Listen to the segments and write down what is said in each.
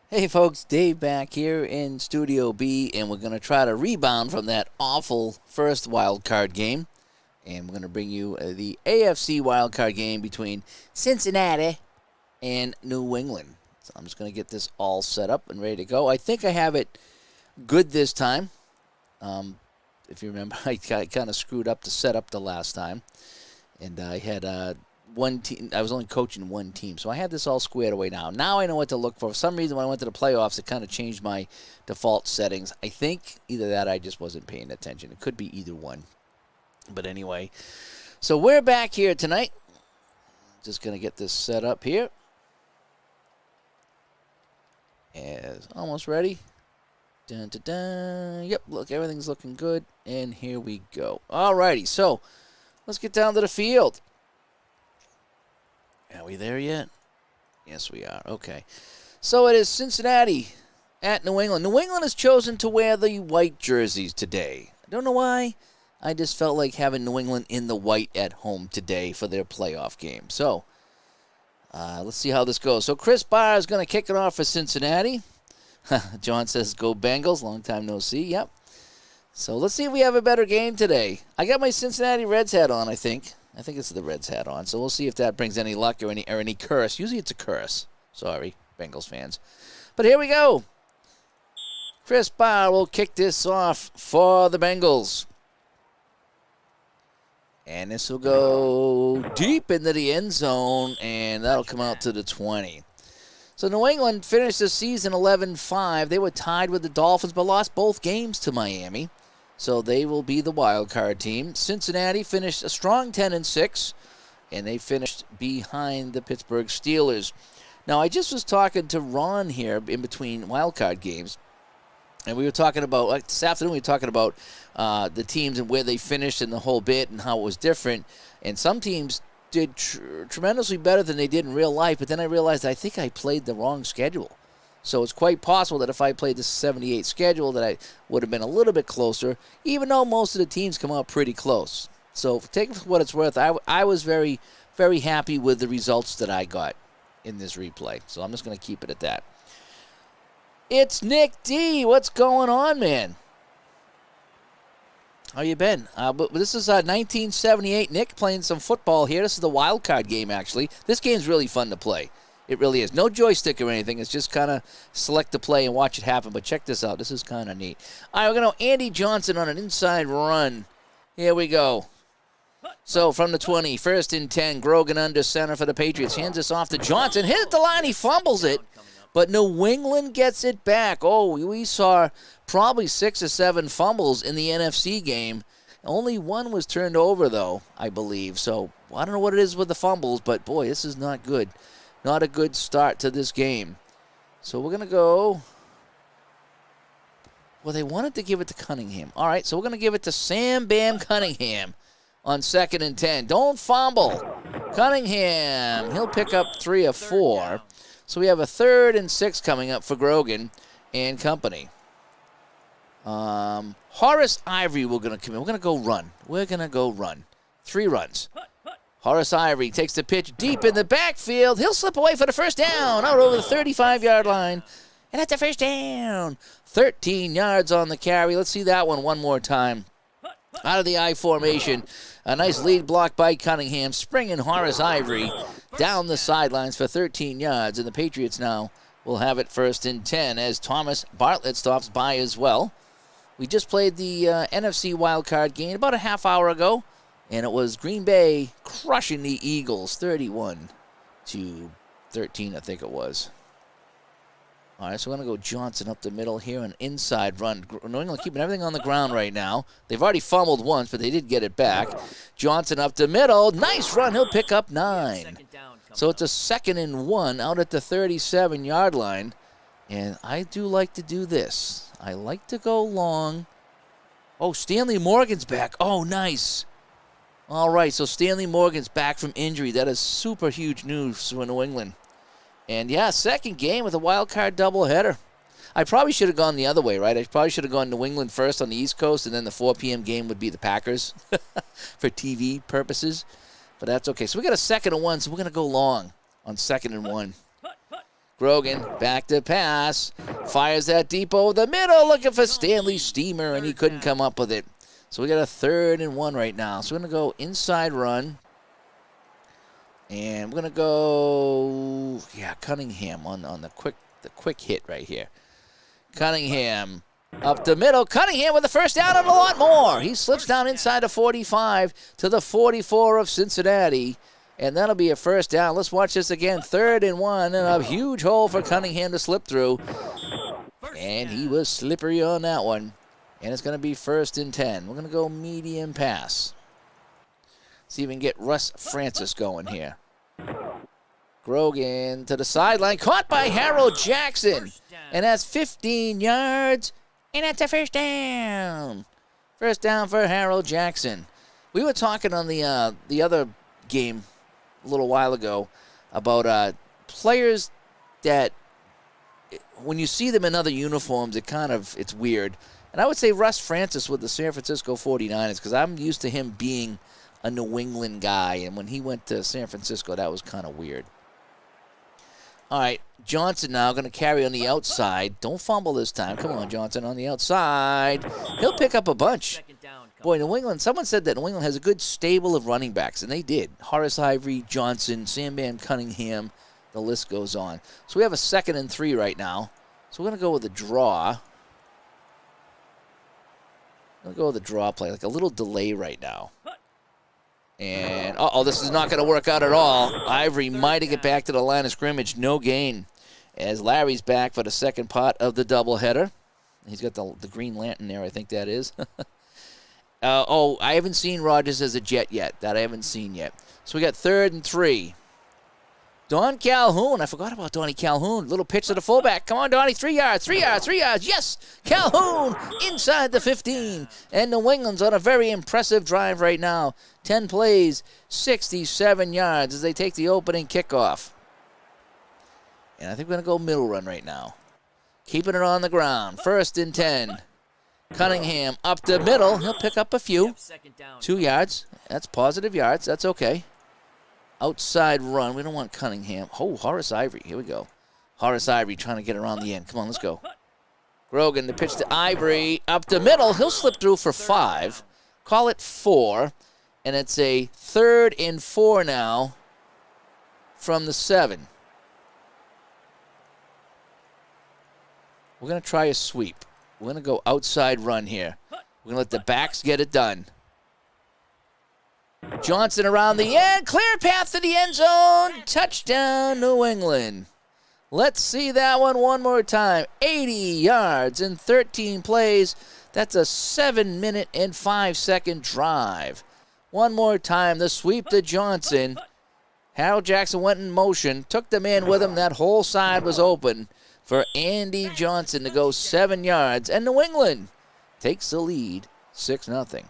Hey folks, Dave back here in Studio B, and we're going to try to rebound from that awful first wild card game. And we're going to bring you the AFC wild card game between Cincinnati and New England. So I'm just going to get this all set up and ready to go. I think I have it good this time. If you remember, I kind of screwed up the setup the last time. And I had one team. I was only coaching one team, so I had this all squared away now. Now I know what to look for. For some reason, when I went to the playoffs, it kind of changed my default settings. I think either that, I just wasn't paying attention. It could be either one. But anyway, so we're back here tonight. Just going to get this set up here. It's almost ready. Dun, dun, dun. Yep, look, everything's looking good. And here we go. All righty, so let's get down to the field. Are we there yet? Yes, we are. Okay. So it is Cincinnati at New England. New England has chosen to wear the white jerseys today. I don't know why. I just felt like having New England in the white at home today for their playoff game. So let's see how this goes. So Chris Barr is going to kick it off for Cincinnati. John says, go Bengals. Long time no see. Yep. So let's see if we have a better game today. I got my Cincinnati Reds hat on, I think. I think it's the Reds hat on. So we'll see if that brings any luck or any curse. Usually it's a curse. Sorry, Bengals fans. But here we go. Chris Barr will kick this off for the Bengals. And this will go deep into the end zone, and that'll come out to the 20. So New England finished the season 11-5. They were tied with the Dolphins, but lost both games to Miami. So they will be the wild card team. Cincinnati finished a strong 10-6, and they finished behind the Pittsburgh Steelers. Now, I just was talking to Ron here in between wild card games, and we were talking about, like this afternoon, we were talking about the teams and where they finished and the whole bit and how it was different. And some teams did tremendously better than they did in real life, but then I realized I think I played the wrong schedule. So it's quite possible that if I played the 78 schedule that I would have been a little bit closer, even though most of the teams come out pretty close. So take it for what it's worth. I was very, very happy with the results that I got in this replay. So I'm just going to keep it at that. It's Nick D. What's going on, man? How you been? But this is 1978. Nick playing some football here. This is the wild card game, actually. This game's really fun to play. It really is. No joystick or anything. It's just kind of select the play and watch it happen. But check this out. This is kind of neat. All right, we're going to Andy Johnson on an inside run. Here we go. So from the 20, first and 10, Grogan under center for the Patriots. Hands this off to Johnson. Hit the line. He fumbles it. But New England gets it back. Oh, we saw probably 6 or 7 fumbles in the NFC game. Only one was turned over, though, I believe. So I don't know what it is with the fumbles, but, boy, this is not good. Not a good start to this game. So we're going to go. Well, they wanted to give it to Cunningham. All right, so we're going to give it to Sam Bam Cunningham on 2nd and 10. Don't fumble. Cunningham, he'll pick up 3 or 4. So we have a 3rd and 6 coming up for Grogan and company. Horace Ivory, we're going to come in. We're going to go run. We're going to go run. 3 runs. Horace Ivory takes the pitch deep in the backfield. He'll slip away for the first down out over the 35-yard line. And that's a first down. 13 yards on the carry. Let's see that one more time. Out of the I formation. A nice lead block by Cunningham. Springing Horace Ivory down the sidelines for 13 yards. And the Patriots now will have it 1st and 10 as Thomas Bartlett stops by as well. We just played the NFC wildcard game about a half hour ago. And it was Green Bay crushing the Eagles, 31-13, I think it was. All right, so we're going to go Johnson up the middle here, an inside run. New England keeping everything on the ground right now. They've already fumbled once, but they did get it back. Johnson up the middle. Nice run. He'll pick up 9. So it's a 2nd and 1 out at the 37-yard line. And I do like to do this. I like to go long. Oh, Stanley Morgan's back. Oh, nice. All right, so Stanley Morgan's back from injury. That is super huge news for New England. And, yeah, 2nd game with a wild card doubleheader. I probably should have gone the other way, right? I probably should have gone New England first on the East Coast, and then the 4 p.m. game would be the Packers for TV purposes. But that's okay. So we got a 2nd and 1, so we're going to go long on 2nd and 1. Grogan back to pass. Fires that deep over the middle, looking for Stanley Steamer, and he couldn't come up with it. So we got a 3rd and 1 right now. So we're going to go inside run. And we're going to go, Cunningham on the quick hit right here. Cunningham up the middle. Cunningham with the first down and a lot more. He slips down inside the 45 to the 44 of Cincinnati. And that'll be a first down. Let's watch this again. 3rd and 1, and a huge hole for Cunningham to slip through. And he was slippery on that one. And it's going to be 1st and 10. We're going to go medium pass. See if we can get Russ Francis going here. Grogan to the sideline. Caught by Harold Jackson. And that's 15 yards. And that's a first down. First down for Harold Jackson. We were talking on the other game a little while ago about players that when you see them in other uniforms, it's weird. And I would say Russ Francis with the San Francisco 49ers, because I'm used to him being a New England guy, and when he went to San Francisco, that was kind of weird. All right, Johnson now going to carry on the outside. Don't fumble this time. Come on, Johnson on the outside. He'll pick up a bunch. Boy, New England, someone said that New England has a good stable of running backs, and they did. Horace Ivory, Johnson, Sam Cunningham, the list goes on. So we have a 2nd and 3 right now. So we're going to go with a draw. I'm going to go with a draw play, like a little delay right now. And, this is not going to work out at all. Ivory might get back to the line of scrimmage. No gain. As Larry's back for the second pot of the doubleheader. He's got the green lantern there, I think that is. I haven't seen Rodgers as a Jet yet. That I haven't seen yet. So we got 3rd and 3. Don Calhoun. I forgot about Donnie Calhoun. Little pitch to the fullback. Come on, Donnie. 3 yards, 3 yards, 3 yards. Yes! Calhoun inside the 15. And New England's on a very impressive drive right now. 10 plays, 67 yards as they take the opening kickoff. And I think we're going to go middle run right now. Keeping it on the ground. 1st and 10. Cunningham up the middle. He'll pick up a few. 2 yards. That's positive yards. That's okay. Outside run. We don't want Cunningham. Oh, Horace Ivory. Here we go. Horace Ivory trying to get around the end. Come on, let's go. Grogan, the pitch to Ivory. Up the middle. He'll slip through for 5. Call it 4. And it's a 3rd and 4 now from the 7. We're going to try a sweep. We're going to go outside run here. We're going to let the backs get it done. Johnson around the end. Clear path to the end zone. Touchdown, New England. Let's see that one more time. 80 yards in 13 plays. That's a 7-minute and 5-second drive. One more time, the sweep to Johnson. Harold Jackson went in motion, took the man with him. That whole side was open for Andy Johnson to go 7 yards. And New England takes the lead, 6-0.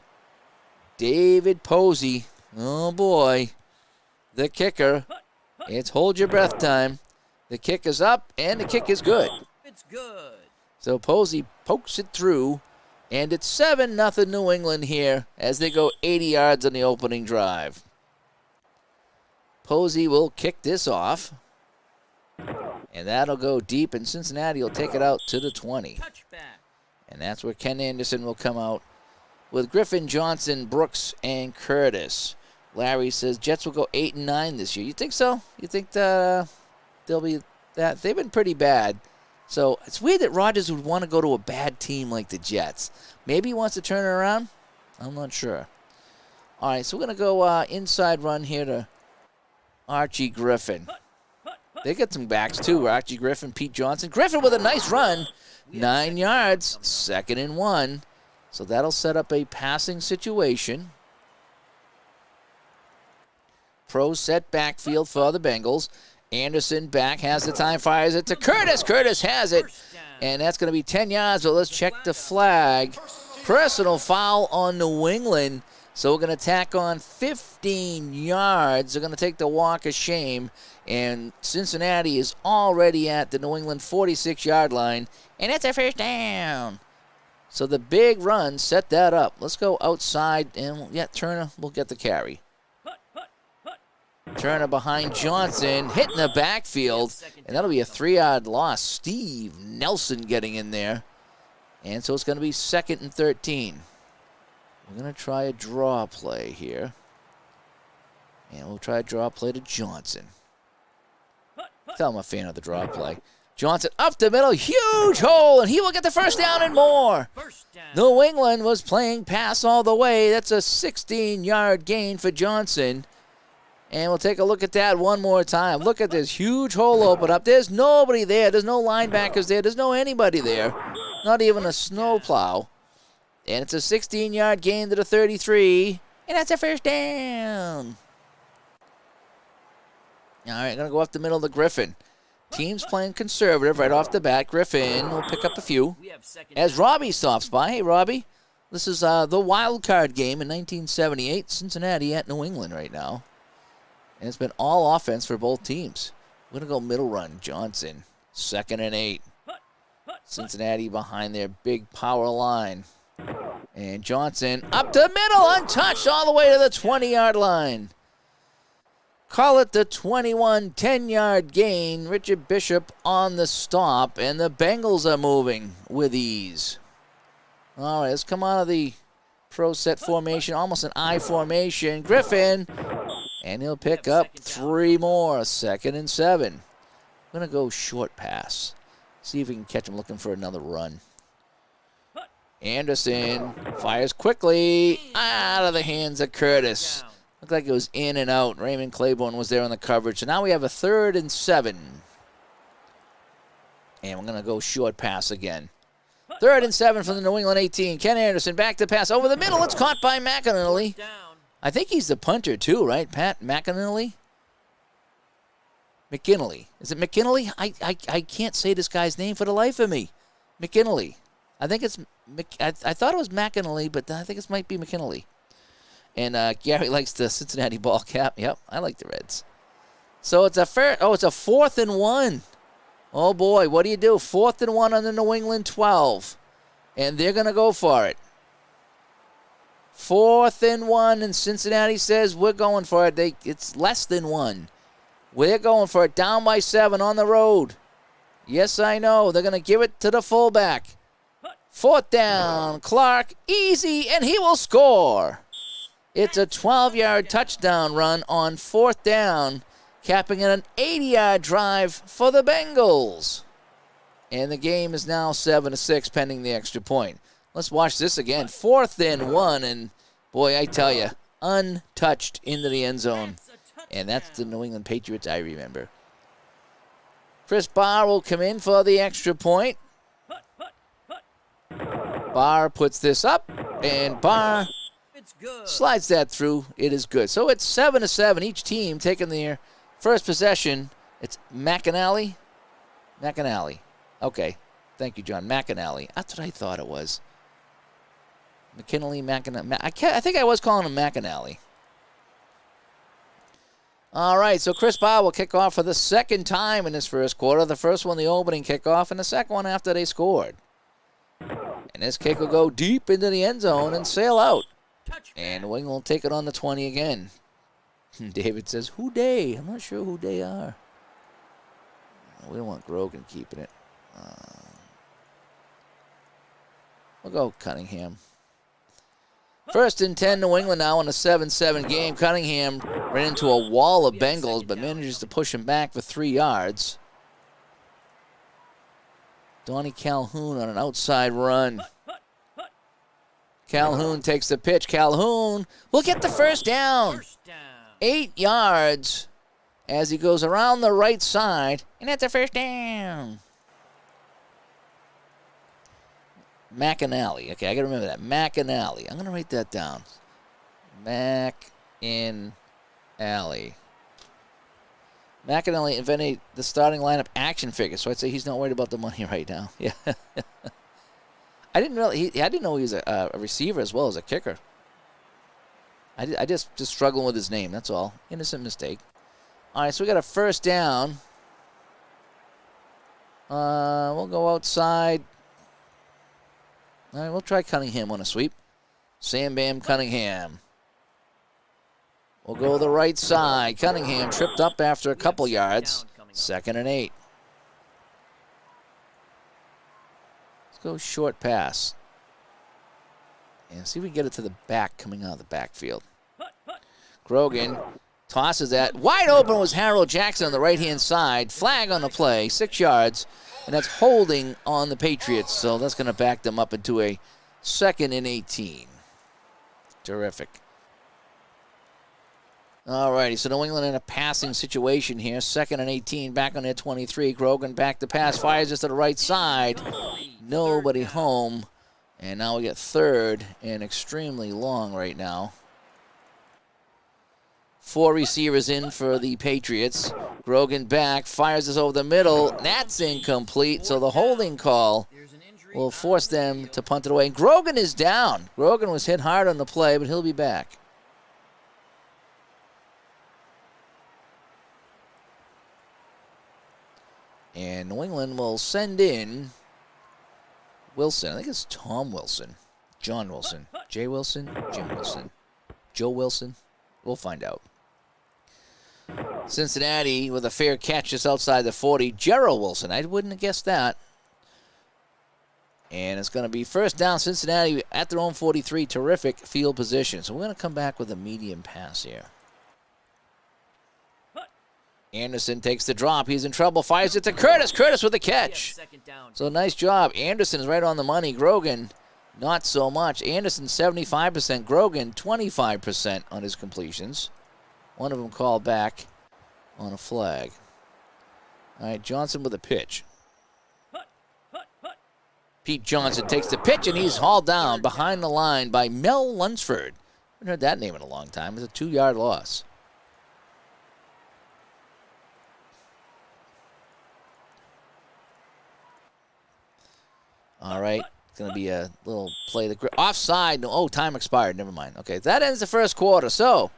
David Posey, oh boy, the kicker. It's hold your breath time. The kick is up, and the kick is good. It's good. So Posey pokes it through, and it's 7-0 New England here as they go 80 yards on the opening drive. Posey will kick this off, and that'll go deep, and Cincinnati will take it out to the 20. And that's where Ken Anderson will come out with Griffin, Johnson, Brooks, and Curtis. Larry says Jets will go 8-9 this year. You think so? You think they'll be that? They've been pretty bad. So it's weird that Rodgers would want to go to a bad team like the Jets. Maybe he wants to turn it around? I'm not sure. All right, so we're going to go inside run here to Archie Griffin. They get some backs too. Archie Griffin, Pete Johnson. Griffin with a nice run. 9 yards, 2nd and 1. So that'll set up a passing situation. Pro set backfield for the Bengals. Anderson back, has the time, fires it to Curtis. Curtis has it. And that's going to be 10 yards, but let's check the flag. Personal foul on New England. So we're going to tack on 15 yards. They're going to take the walk of shame. And Cincinnati is already at the New England 46-yard line. And it's a first down. So the big run set that up. Let's go outside, and Turner will get the carry. Turner behind Johnson, hitting the backfield, and that'll be a 3-yard loss. Steve Nelson getting in there. And so it's going to be 2nd and 13. We're going to try a draw play here. And we'll try a draw play to Johnson. Tell him I'm a fan of the draw play. Johnson up the middle, huge hole, and he will get the first down and more. New England was playing pass all the way. That's a 16-yard gain for Johnson. And we'll take a look at that one more time. Look at this huge hole open up. There's nobody there. There's no linebackers there. There's no anybody there. Not even a snowplow. And it's a 16-yard gain to the 33. And that's a first down. All right, going to go up the middle to Griffin. Team's playing conservative right off the bat. Griffin will pick up a few. As Robbie stops by. Hey, Robbie. This is the wild card game in 1978. Cincinnati at New England right now. And it's been all offense for both teams. We're going to go middle run. Johnson, 2nd and 8. Cincinnati behind their big power line. And Johnson up the middle, untouched all the way to the 20-yard line. Call it the 21, 10-yard gain. Richard Bishop on the stop, and the Bengals are moving with ease. All right, let's come out of the pro set formation, almost an I formation. Griffin. And he'll pick up 3 more, 2nd and 7. I'm going to go short pass. See if we can catch him looking for another run. Anderson fires quickly out of the hands of Curtis. Looked like it was in and out. Raymond Claiborne was there on the coverage. So now we have a 3rd and 7. And we're going to go short pass again. 3rd and 7 from the New England 18. Ken Anderson back to pass over the middle. It's caught by McAnally. I think he's the punter, too, right? Pat McAnally? McKinley. Is it McKinley? I can't say this guy's name for the life of me. McKinley. I think it's... I thought it was McAnally, but I think it might be McKinley. And Gary likes the Cincinnati ball cap. Yep, I like the Reds. So it's a it's a 4th and 1. Oh, boy, what do you do? 4th and 1 on the New England 12. And they're going to go for it. 4th and 1, and Cincinnati says we're going for it. It's less than 1. We're going for it. Down by 7 on the road. Yes, I know. They're going to give it to the fullback. 4th down. Clark, easy, and he will score. It's a 12-yard touchdown run on 4th down, capping an 80-yard drive for the Bengals. And the game is now 7-6 pending the extra point. Let's watch this again. 4th and 1, and boy, I tell you, untouched into the end zone. And that's the New England Patriots I remember. Chris Barr will come in for the extra point. Barr puts this up, and Barr slides that through. It is good. So it's 7-7. Each team taking their first possession. It's McAnally. Okay. Thank you, John. McAnally. That's what I thought it was. McKinley, I think I was calling him McAnally. All right, so Chris Barr will kick off for the 2nd time in this first quarter. The first one, the opening kickoff, and the second one after they scored. And this kick will go deep into the end zone and sail out. And New England will take it on the 20 again. David says, who they? I'm not sure who they are. We don't want Grogan keeping it. We'll go Cunningham. 1st and 10, New England now in a 7-7 game. Cunningham ran into a wall of Bengals, but manages to push him back for 3 yards. Donnie Calhoun on an outside run. Calhoun takes the pitch. Calhoun will get the first down. 8 yards as he goes around the right side, and that's a first down. McAnally. Okay, I got to remember that. McAnally. I'm going to write that down. McAnally. McAnally invented the starting lineup action figure, so I'd say he's not worried about the money right now. Yeah. I didn't know he was a receiver as well as a kicker. I just struggling with his name, that's all. Innocent mistake. All right, so we got a first down. We'll go outside. All right, we'll try Cunningham on a sweep. Sam Bam Cunningham. will go the right side. Cunningham tripped up after a couple yards. 2nd and 8. Let's go short pass. And see if we can get it to the back coming out of the backfield. Grogan tosses that. Wide open was Harold Jackson on the right-hand side. Flag on the play, 6 yards. And that's holding on the Patriots. So that's going to back them up into a 2nd and 18. Terrific. All righty, so New England in a passing situation here. 2nd and 18, back on their 23. Grogan back to pass, fires this to the right side. Nobody home. And now we get 3rd and extremely long right now. 4 receivers in for the Patriots. Grogan back, fires this over the middle. That's incomplete, so the holding call will force them to punt it away. And Grogan is down. Grogan was hit hard on the play, but he'll be back. And New England will send in Wilson. I think it's Tom Wilson. John Wilson. Jay Wilson. Jim Wilson. Joe Wilson. We'll find out. Cincinnati with a fair catch just outside the 40. Gerald Wilson. I wouldn't have guessed that. And it's going to be 1st down, Cincinnati at their own 43. Terrific field position. So we're going to come back with a medium pass here. Anderson takes the drop. He's in trouble. Fires it to Curtis. Curtis with the catch. So nice job. Anderson is right on the money. Grogan, not so much. Anderson, 75%. Grogan, 25% on his completions. One of them called back on a flag. All right, Johnson with a pitch. Pete Johnson takes the pitch, and he's hauled down behind the line by Mel Lunsford. Haven't heard that name in a long time. It's a 2-yard loss. All right, it's going to be a little play. Offside. Oh, time expired. Never mind. Okay, that ends the first quarter. So,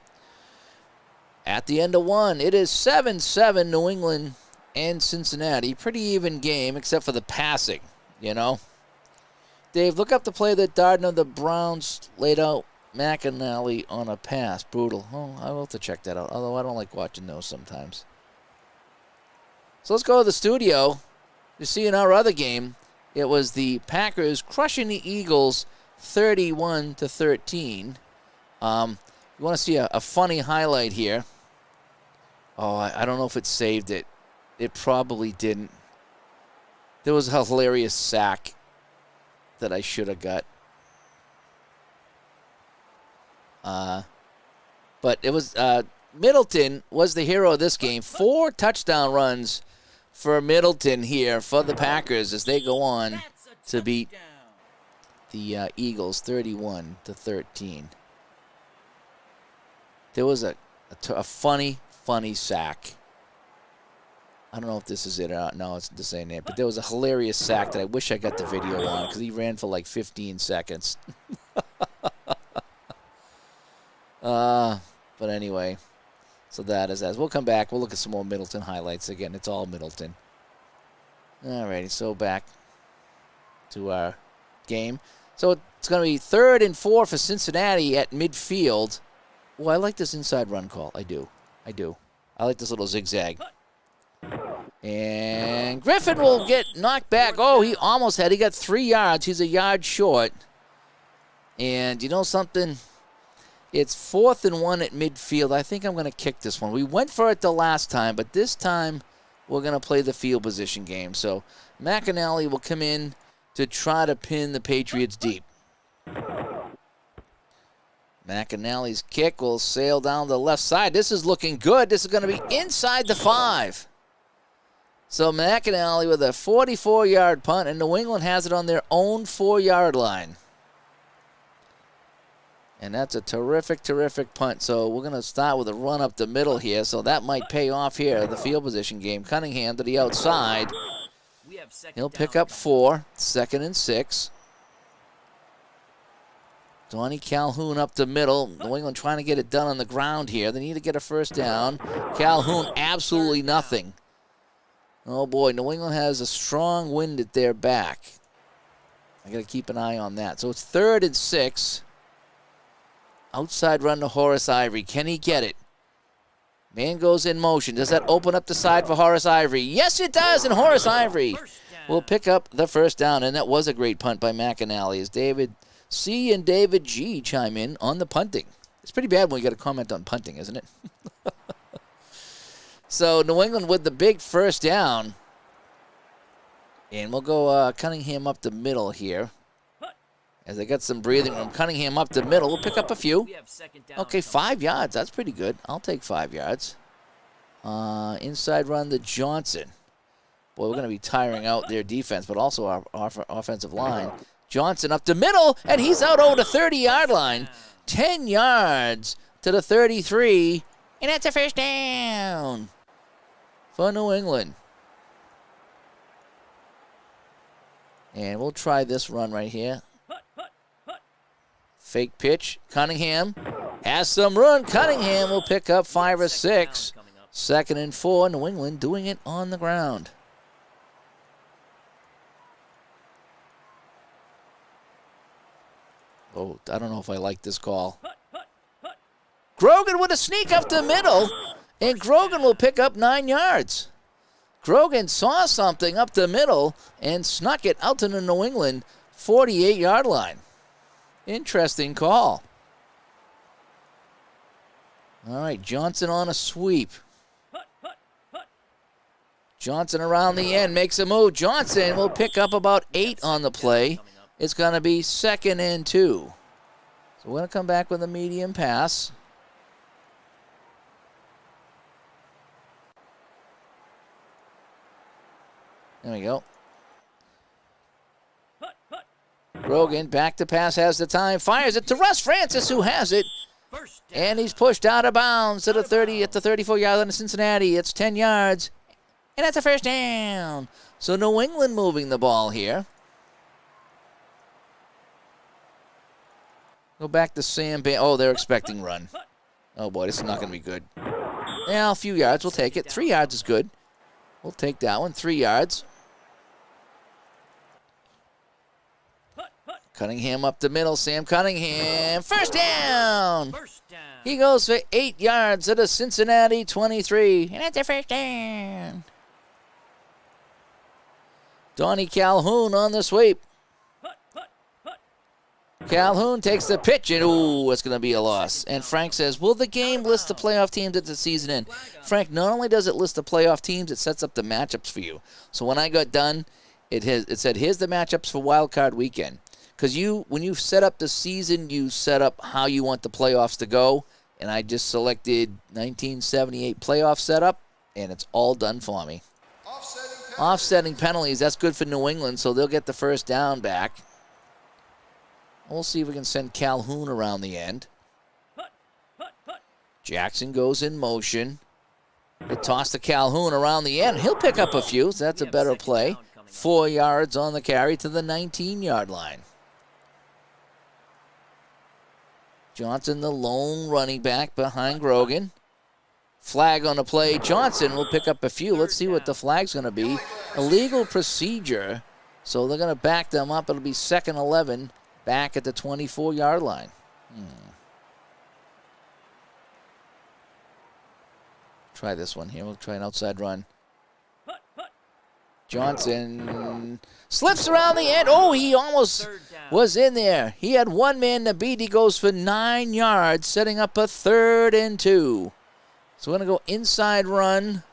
at the end of 1, it is 7-7 New England and Cincinnati. Pretty even game, except for the passing, you know. Dave, look up the play that Darden of the Browns laid out McAnally on a pass. Brutal. Oh, I will have to check that out, although I don't like watching those sometimes. So let's go to the studio. You see in our other game, it was the Packers crushing the Eagles 31-13. You want to see a funny highlight here. Oh, I don't know if it saved it. It probably didn't. There was a hilarious sack that I should have got. But it was Middleton was the hero of this game. 4 touchdown runs for Middleton here for the Packers as they go on to beat the Eagles 31-13. There was a funny sack. I don't know if this is it or not. No, it's the same name. But there was a hilarious sack that I wish I got the video on because he ran for like 15 seconds. But anyway, so that is as. We'll come back. We'll look at some more Middleton highlights again. It's all Middleton. Alrighty, so back to our game. So it's going to be 3rd and 4 for Cincinnati at midfield. Oh, I like this inside run call. I do. I like this little zigzag. And Griffin will get knocked back. Oh, he almost had. He got 3 yards. He's a yard short. And you know something? It's 4th and 1 at midfield. I think I'm going to kick this one. We went for it the last time, but this time we're going to play the field position game. So McAnally will come in to try to pin the Patriots deep. McAnally's kick will sail down the left side. This is looking good. This is going to be inside the 5. So McAnally with a 44-yard punt, and New England has it on their own 4-yard line. And that's a terrific punt. So we're going to start with a run up the middle here. So that might pay off here, the field position game. Cunningham to the outside. He'll pick up 4, 2nd and 6. Donnie Calhoun up the middle. New England trying to get it done on the ground here. They need to get a 1st down. Calhoun, absolutely nothing. Oh, boy, New England has a strong wind at their back. I got to keep an eye on that. So it's 3rd and 6. Outside run to Horace Ivory. Can he get it? Man goes in motion. Does that open up the side for Horace Ivory? Yes, it does, and Horace Ivory will pick up the first down, and that was a great punt by McAnally as David C. and David G. chime in on the punting. It's pretty bad when you got to comment on punting, isn't it? So New England with the big first down. And we'll go Cunningham up the middle here. As they got some breathing room. Cunningham up the middle. We'll pick up a few. Okay, 5 yards. That's pretty good. I'll take 5 yards. Inside run to Johnson. Boy, we're going to be tiring out their defense, but also our offensive line. Johnson up the middle, and he's out over the 30-yard line. 10 yards to the 33, and that's a first down for New England. And we'll try this run right here. Fake pitch. Cunningham has some run. Cunningham will pick up 5 or 6. 2nd and 4. New England doing it on the ground. Oh, I don't know if I like this call. Grogan with a sneak up the middle, and Grogan will pick up 9 yards. Grogan saw something up the middle and snuck it out to the New England 48-yard line. Interesting call. All right, Johnson on a sweep. Johnson around the end makes a move. Johnson will pick up about 8 on the play. It's going to be 2nd and 2. So we're going to come back with a medium pass. There we go. Grogan back to pass, has the time, fires it to Russ Francis, who has it. And he's pushed out of bounds to the 30 at the 34-yard line of Cincinnati. It's 10 yards, and that's a first down. So New England moving the ball here. Go back to Sam. Oh, they're expecting run. Oh, boy, this is not going to be good. Yeah, a few yards. We'll take it. 3 yards is good. We'll take that one. 3 yards. Cunningham up the middle. Sam Cunningham. First down. He goes for 8 yards at a Cincinnati 23. And that's a first down. Donnie Calhoun on the sweep. Calhoun takes the pitch, and ooh, it's going to be a loss. And Frank says, will the game list the playoff teams at the season end? Frank, not only does it list the playoff teams, it sets up the matchups for you. So when I got done, it said, here's the matchups for Wildcard Weekend. Because when you set up the season, you set up how you want the playoffs to go. And I just selected 1978 playoff setup, and it's all done for me. Offsetting penalties, that's good for New England, so they'll get the first down back. We'll see if we can send Calhoun around the end. Jackson goes in motion. The toss to Calhoun around the end. He'll pick up a few, so that's a better play. 4 yards on the carry to the 19-yard line. Johnson, the lone running back behind Grogan. Flag on the play. Johnson will pick up a few. Let's see what the flag's going to be. Illegal procedure. So they're going to back them up. It'll be 2nd 11 back at the 24-yard line. Try this one here. We'll try an outside run. Johnson slips around the end. Oh, he almost was in there. He had one man to beat. He goes for 9 yards, setting up a 3rd and 2. So we're going to go inside run.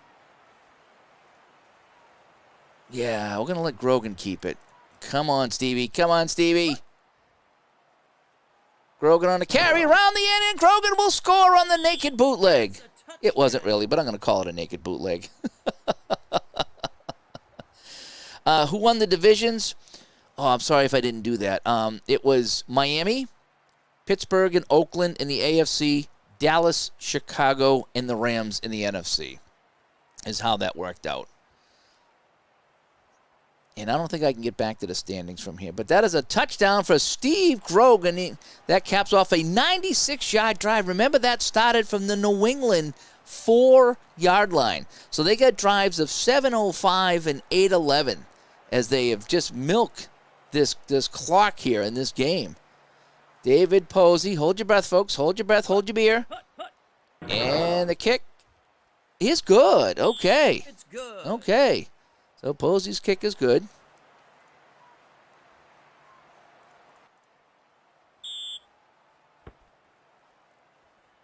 Yeah, we're going to let Grogan keep it. Come on, Stevie. Come on, Stevie. Grogan on the carry around the end, and Grogan will score on the naked bootleg. It wasn't really, but I'm going to call it a naked bootleg. Who won the divisions? Oh, I'm sorry if I didn't do that. It was Miami, Pittsburgh, and Oakland in the AFC, Dallas, Chicago, and the Rams in the NFC is how that worked out. And I don't think I can get back to the standings from here. But that is a touchdown for Steve Grogan. That caps off a 96-yard drive. Remember, that started from the New England 4-yard line. So they got drives of 7:05 and 8:11 as they have just milked this clock here in this game. David Posey. Hold your breath, folks. Hold your breath. Hold your beer. And the kick is good. Okay. It's good. Okay. So Posey's kick is good.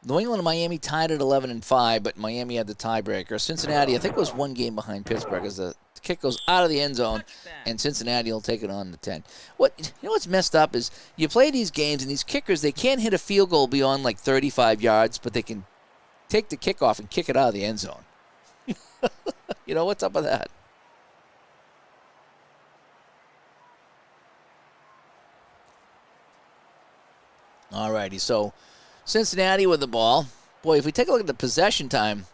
New England and Miami tied at 11-5, but Miami had the tiebreaker. Cincinnati, I think, was one game behind Pittsburgh as the kick goes out of the end zone, and Cincinnati will take it on the 10. You know what's messed up is you play these games, and these kickers, they can't hit a field goal beyond like 35 yards, but they can take the kickoff and kick it out of the end zone. You know, what's up with that? All righty, so Cincinnati with the ball. Boy, if we take a look at the possession time,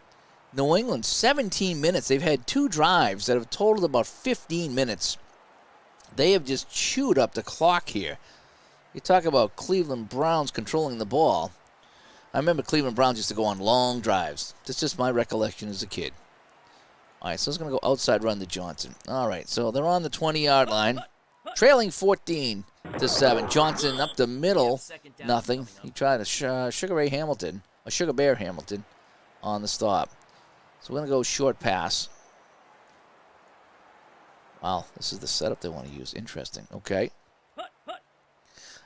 New England, 17 minutes. They've had 2 drives that have totaled about 15 minutes. They have just chewed up the clock here. You talk about Cleveland Browns controlling the ball. I remember Cleveland Browns used to go on long drives. That's just my recollection as a kid. All right, so it's going to go outside run to Johnson. All right, so they're on the 20-yard line, trailing 14-7. Johnson up the middle, nothing. He tried a Sugar Bear Hamilton on the stop. So we're going to go short pass. Wow, this is the setup they want to use. Interesting. Okay.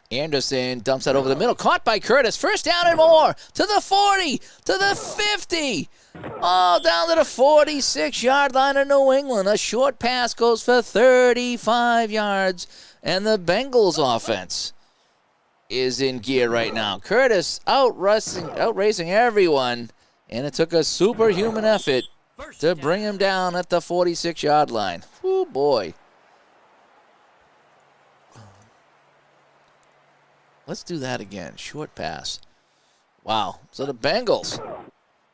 Anderson dumps that over the middle. Caught by Curtis. First down and more. To the 40. To the 50. Oh, down to the 46-yard line of New England. A short pass goes for 35 yards. And the Bengals offense is in gear right now. Curtis outracing everyone. And it took a superhuman effort to bring him down at the 46-yard line. Oh, boy. Let's do that again. Short pass. Wow. So the Bengals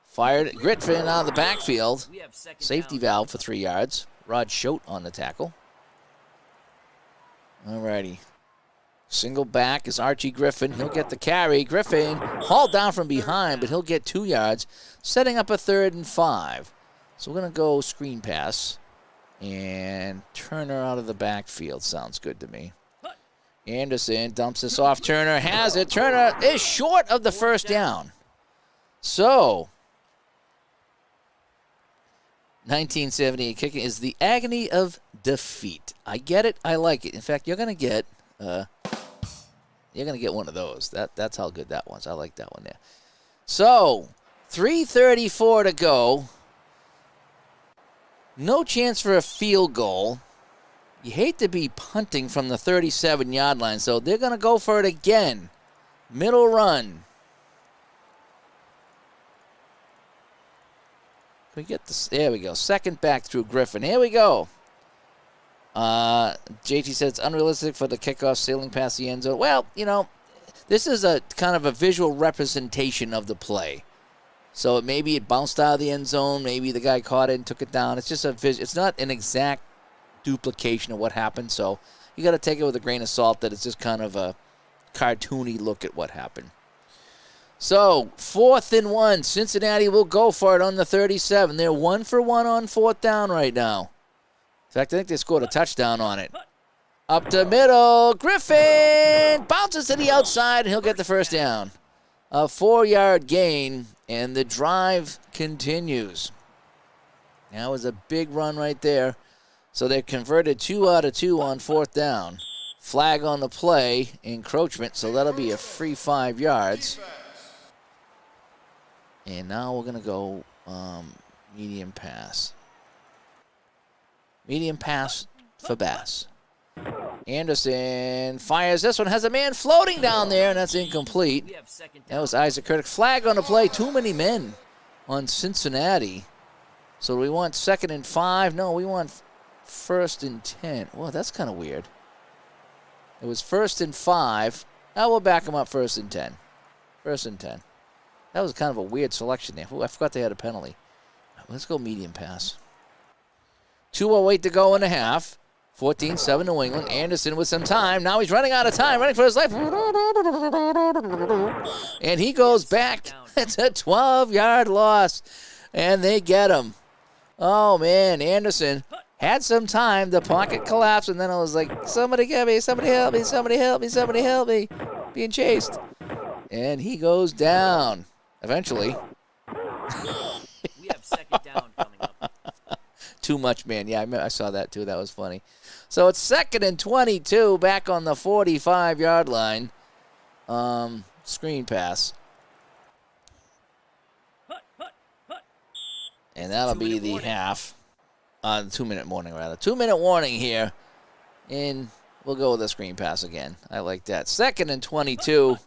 fired Griffin out of the backfield. Safety valve for 3 yards. Rod Schote on the tackle. All righty. Single back is Archie Griffin. He'll get the carry. Griffin hauled down from behind, but he'll get 2 yards, setting up a 3rd and 5. So we're going to go screen pass. And Turner out of the backfield. Sounds good to me. Anderson dumps this off. Turner has it. Turner is short of the first down. So, 1978 kicking is the agony of defeat. I get it. I like it. In fact, you're going to get one of those. That's how good that was. I like that one there. So, 3:34 to go. No chance for a field goal. You hate to be punting from the 37-yard line, so they're going to go for it again. Middle run. Can we get this? There we go. Second back through Griffin. Here we go. JT said it's unrealistic for the kickoff sailing past the end zone. Well, you know, this is a kind of a visual representation of the play. So maybe it bounced out of the end zone. Maybe the guy caught it and took it down. It's just it's not an exact duplication of what happened. So you got to take it with a grain of salt that it's just kind of a cartoony look at what happened. So 4th and 1. Cincinnati will go for it on the 37. They're 1 for 1 on 4th down right now. In fact, I think they scored a touchdown on it. Up the middle. Griffin bounces to the outside, and he'll get the first down. A 4-yard gain, and the drive continues. That was a big run right there. So they converted 2 out of 2 on 4th down. Flag on the play, encroachment, so that'll be a free 5 yards. And now we're going to go medium pass. Medium pass for Bass. Anderson fires this one, has a man floating down there, and that's incomplete. That was Isaac Curtis. Flag on the play, too many men on Cincinnati. So we want 2nd and 5. No, we want 1st and 10. Well, that's kind of weird. It was 1st and 5. Now we'll back them up 1st and 10. 1st and 10. That was kind of a weird selection there. Ooh, I forgot they had a penalty. Let's go medium pass. 2:08 to go in the half. 14-7 New England. Anderson with some time. Now he's running out of time, running for his life. And he goes back. It's a 12-yard loss. And they get him. Oh, man. Anderson had some time. The pocket collapsed, and then I was like, somebody get me, somebody help me, somebody help me, somebody help me. being chased. And he goes down eventually. We have second down coming up. Too much, man. Yeah, I saw that too. That was funny. So it's 2nd and 22 back on the 45-yard line. Screen pass. And that'll be the half. 2-minute warning, rather. 2-minute warning here. And we'll go with a screen pass again. I like that. 2nd and 22.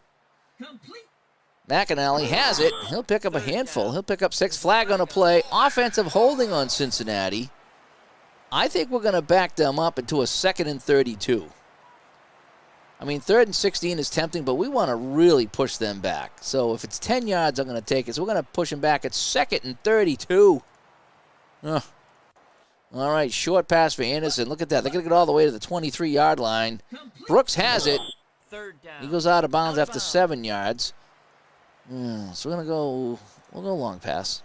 McAnally has it. He'll pick up a handful. He'll pick up 6. Flag on a play. Offensive holding on Cincinnati. I think we're going to back them up into a 2nd and 32. I mean, 3rd and 16 is tempting, but we want to really push them back. So if it's 10 yards, I'm going to take it. So we're going to push them back at 2nd and 32. Ugh. All right, short pass for Anderson. Look at that. They're going to get all the way to the 23-yard line. Brooks has it. He goes out of bounds after 7 yards. So we're going to go, we'll go long pass.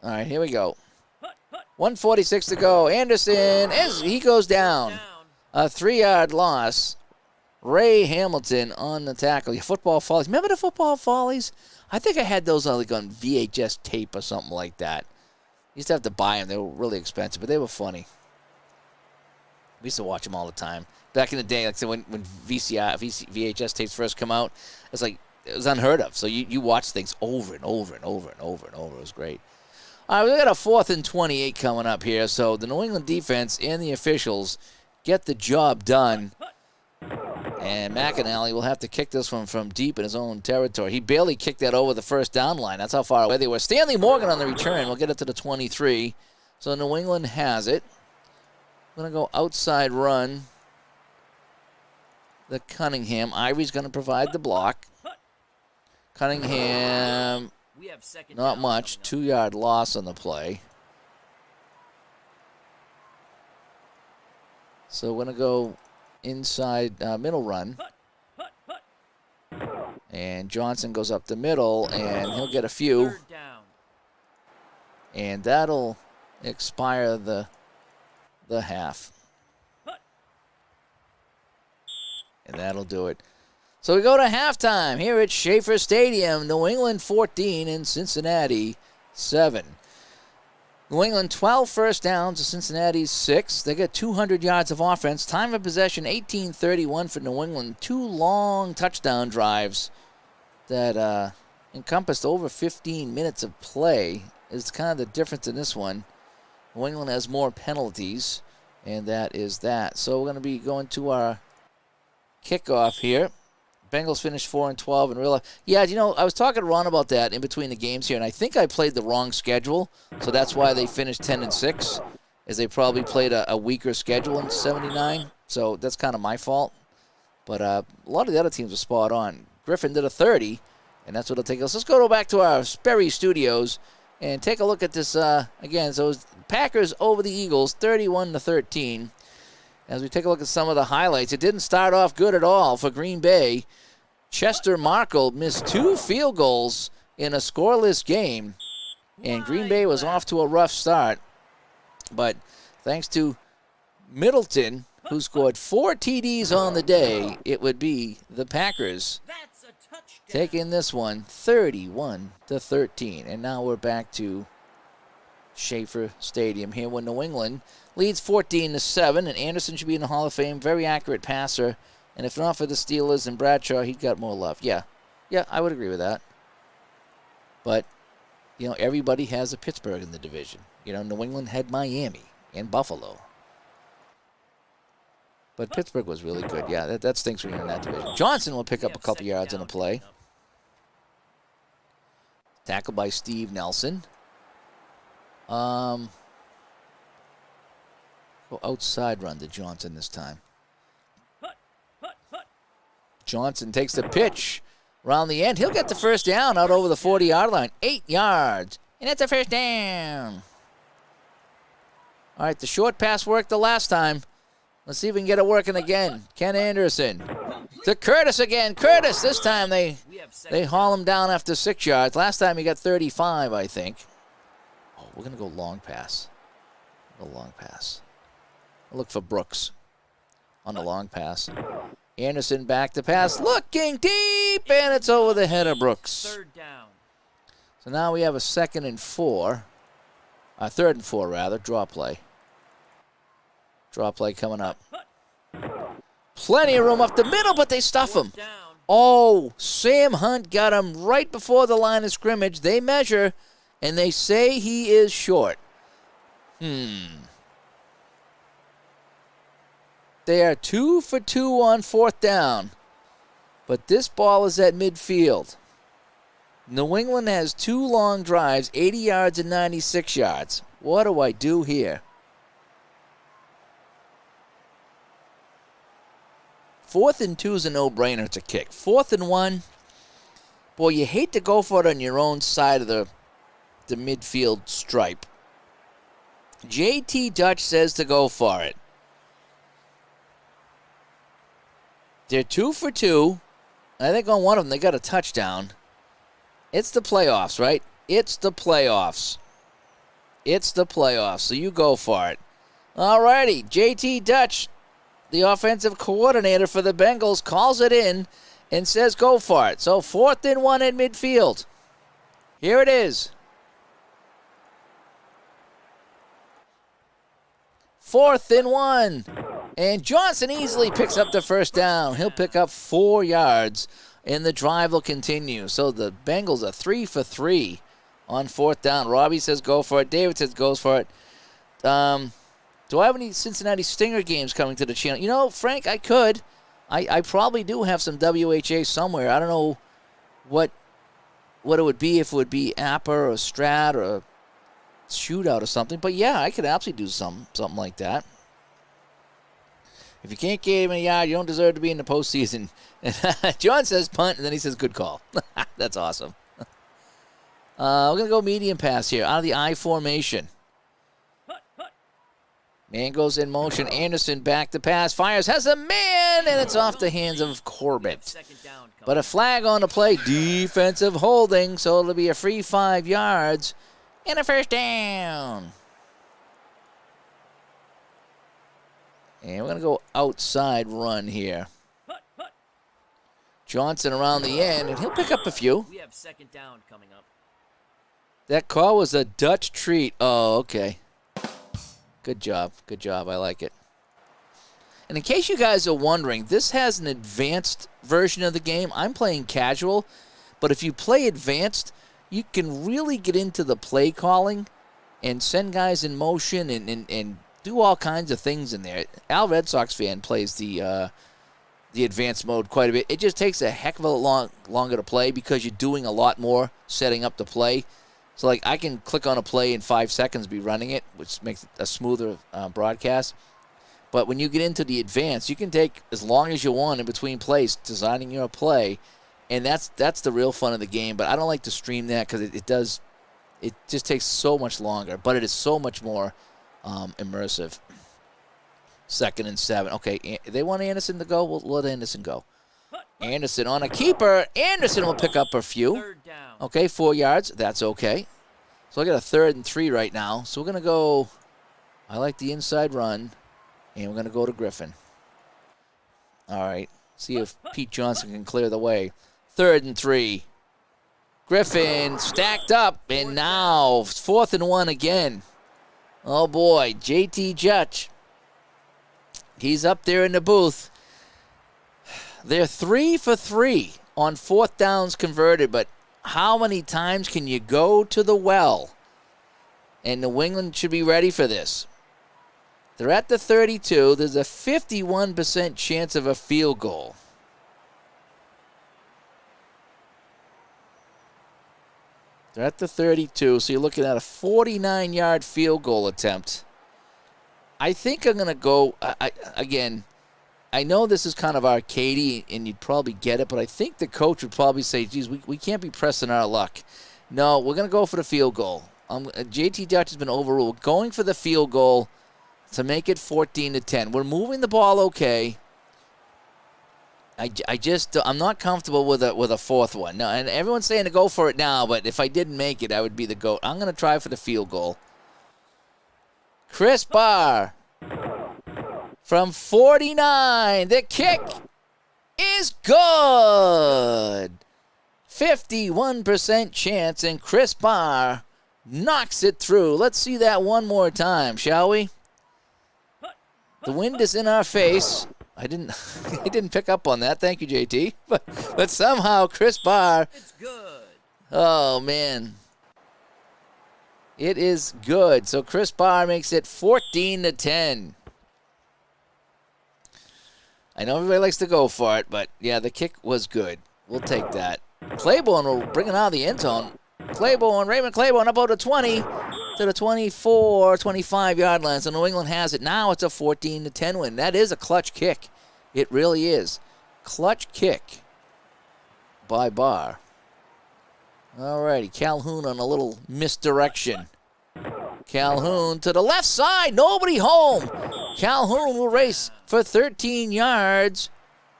All right, here we go. 1:46 to go. Anderson, he goes down. A 3-yard loss. Ray Hamilton on the tackle. Football Follies. Remember the Football Follies? I think I had those like on VHS tape or something like that. Used to have to buy them. They were really expensive, but they were funny. We used to watch them all the time. Back in the day, like I said, when VHS tapes first come out, it was unheard of. So you watch things over and over and over and over and over. It was great. All right, we got a 4th and 28 coming up here. So the New England defense and the officials get the job done. And McAnally will have to kick this one from deep in his own territory. He barely kicked that over the first down line. That's how far away they were. Stanley Morgan on the return. We'll get it to the 23. So New England has it. Going to go outside run. The Cunningham. Ivy's going to provide the block. Cunningham, not much. 2-yard loss on the play. So we're going to go inside middle run. And Johnson goes up the middle, and he'll get a few. And that'll expire the half. And that'll do it. So we go to halftime here at Schaefer Stadium. New England 14 and Cincinnati 7. New England 12 first downs to Cincinnati's 6. They get 200 yards of offense. Time of possession 18:31 for New England. 2 long touchdown drives that encompassed over 15 minutes of play. Is kind of the difference in this one. New England has more penalties, and that is that. So we're going to be going to our kickoff here. Bengals finished 4 and 12 and real. Yeah, I was talking to Ron about that in between the games here, and I think I played the wrong schedule, so that's why they finished 10 and 6, as they probably played a weaker schedule in '79. So that's kind of my fault. But a lot of the other teams were spot on. Griffin did a 30, and that's what it'll take us. Let's go back to our Sperry Studios and take a look at this again. So it was Packers over the Eagles, 31-13. As we take a look at some of the highlights, it didn't start off good at all for Green Bay. Chester Markle missed 2 field goals in a scoreless game, and Green Bay was off to a rough start. But thanks to Middleton, who scored 4 TDs on the day, it would be the Packers taking this one 31-13. And now we're back to Schaefer Stadium here when New England leads 14-7, and Anderson should be in the Hall of Fame. Very accurate passer. And if not for the Steelers and Bradshaw, he got more love. Yeah, I would agree with that. But, everybody has a Pittsburgh in the division. New England had Miami and Buffalo. But Pittsburgh was really good. Yeah, that stinks when you're in that division. Johnson will pick up a couple yards on a play. Tackled by Steve Nelson. Go outside run to Johnson this time. Johnson takes the pitch around the end. He'll get the first down out over the 40-yard line. 8 yards. And that's a first down. All right, the short pass worked the last time. Let's see if we can get it working again. Ken Anderson to Curtis again. Curtis, this time they haul him down after 6 yards. Last time he got 35, I think. Oh, we're going to go long pass. Long pass. I'll look for Brooks on the long pass. Anderson back to pass, looking deep, and it's over the head of Brooks. Third down. So now we have a 2nd and 4. 3rd and 4, rather. Draw play. Draw play coming up. Plenty of room up the middle, but they stuff him. Down. Oh, Sam Hunt got him right before the line of scrimmage. They measure, and they say he is short. They are 2 for 2 on 4th down, but this ball is at midfield. New England has 2 long drives, 80 yards and 96 yards. What do I do here? 4th and 2 is a no-brainer. It's a kick. 4th and 1, boy, you hate to go for it on your own side of the midfield stripe. JT Dutch says to go for it. They're 2 for 2. I think on one of them they got a touchdown. It's the playoffs, right? It's the playoffs. It's the playoffs, so you go for it. All righty, JT Dutch, the offensive coordinator for the Bengals, calls it in and says go for it. So 4th and 1 at midfield. Here it is. 4th and 1. And Johnson easily picks up the first down. He'll pick up 4 yards, and the drive will continue. So the Bengals are 3 for 3 on 4th down. Robbie says go for it. David says goes for it. Do I have any Cincinnati Stinger games coming to the channel? You know, Frank, I could. I probably do have some WHA somewhere. I don't know what it would be, if it would be Apper or Strat or a shootout or something. But, yeah, I could absolutely do something like that. If you can't get him in a yard, you don't deserve to be in the postseason. John says punt, and then he says good call. That's awesome. We're going to go medium pass here out of the I formation. Man goes in motion. Anderson back to pass. Fires. Has a man, and it's off the hands of Corbett. But a flag on the play. Defensive holding, so it'll be a free 5 yards and a first down. And we're going to go outside run here. Johnson around the end, and he'll pick up a few. We have 2nd down coming up. That call was a Dutch treat. Oh, okay. Good job. Good job. I like it. And in case you guys are wondering, this has an advanced version of the game. I'm playing casual, but if you play advanced, you can really get into the play calling and send guys in motion and do all kinds of things in there. Al Red Sox fan plays the advanced mode quite a bit. It just takes a heck of a longer to play because you're doing a lot more setting up the play. So, like, I can click on a play in 5 seconds, be running it, which makes it a smoother broadcast. But when you get into the advanced, you can take as long as you want in between plays designing your play, and that's the real fun of the game. But I don't like to stream that because it just takes so much longer. But it is so much more immersive. 2nd and 7. Okay, they want Anderson to go. We'll let Anderson go. Anderson on a keeper. Anderson will pick up a few. 3rd down. Okay, 4 yards. That's okay. So I got a 3rd and 3 right now. So we're going to go, I like the inside run, and we're going to go to Griffin. All right. See if Pete Johnson can clear the way. 3rd and 3. Griffin stacked up, and now 4th and 1 again. Oh, boy. JT Dutch. He's up there in the booth. They're 3 for 3 on 4th downs converted, but how many times can you go to the well? And New England should be ready for this. They're at the 32. There's a 51% chance of a field goal. They're at the 32, so you're looking at a 49-yard field goal attempt. I think I'm going to go, again, I know this is kind of arcadey, and you'd probably get it, but I think the coach would probably say, geez, we can't be pressing our luck. No, we're going to go for the field goal. JT Dutch has been overruled. Going for the field goal to make it 14-10. We're moving the ball okay. I'm not comfortable with a fourth one. No, and everyone's saying to go for it now, but if I didn't make it, I would be the GOAT. I'm going to try for the field goal. Chris Barr from 49. The kick is good. 51% chance, and Chris Barr knocks it through. Let's see that one more time, shall we? The wind is in our face. I didn't pick up on that. Thank you, JT. But somehow Chris Barr. It's good. Oh, man. It is good. So Chris Barr makes it 14-10. I know everybody likes to go for it, but yeah, the kick was good. We'll take that. Claiborne will bring it out of the end zone. Raymond Claiborne up over 20 to the 24, 25-yard line. So New England has it. Now it's a 14-10 win. That is a clutch kick. It really is. Clutch kick by Barr. All righty, Calhoun on a little misdirection. Calhoun to the left side. Nobody home. Calhoun will race for 13 yards.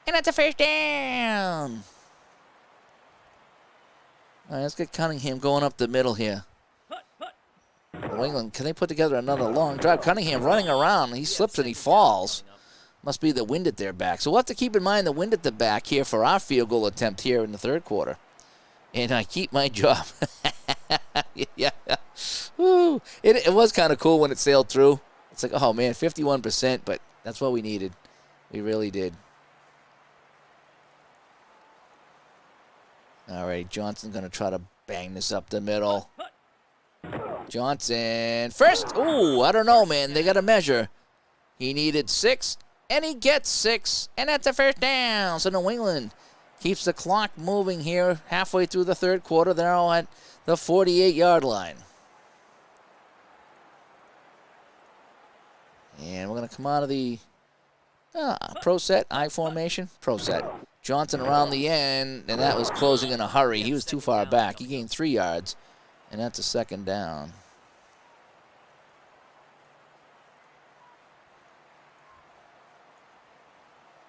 And that's a first down. All right, let's get Cunningham going up the middle here. New England, can they put together another long drive? Cunningham running around. He slips and he falls. Must be the wind at their back. So we'll have to keep in mind the wind at the back here for our field goal attempt here in the third quarter. And I keep my job. Yeah. Woo. It was kind of cool when it sailed through. It's like, oh, man, 51%, but that's what we needed. We really did. All right, Johnson's going to try to bang this up the middle. Johnson, first. Ooh, I don't know, man. They got to measure. He needed 6, and he gets 6, and that's a first down. So New England keeps the clock moving here halfway through the third quarter. They're all at the 48-yard line. And we're going to come out of the pro set, I formation, pro set. Johnson around the end, and that was closing in a hurry. He was too far back. He gained 3 yards, and that's a second down.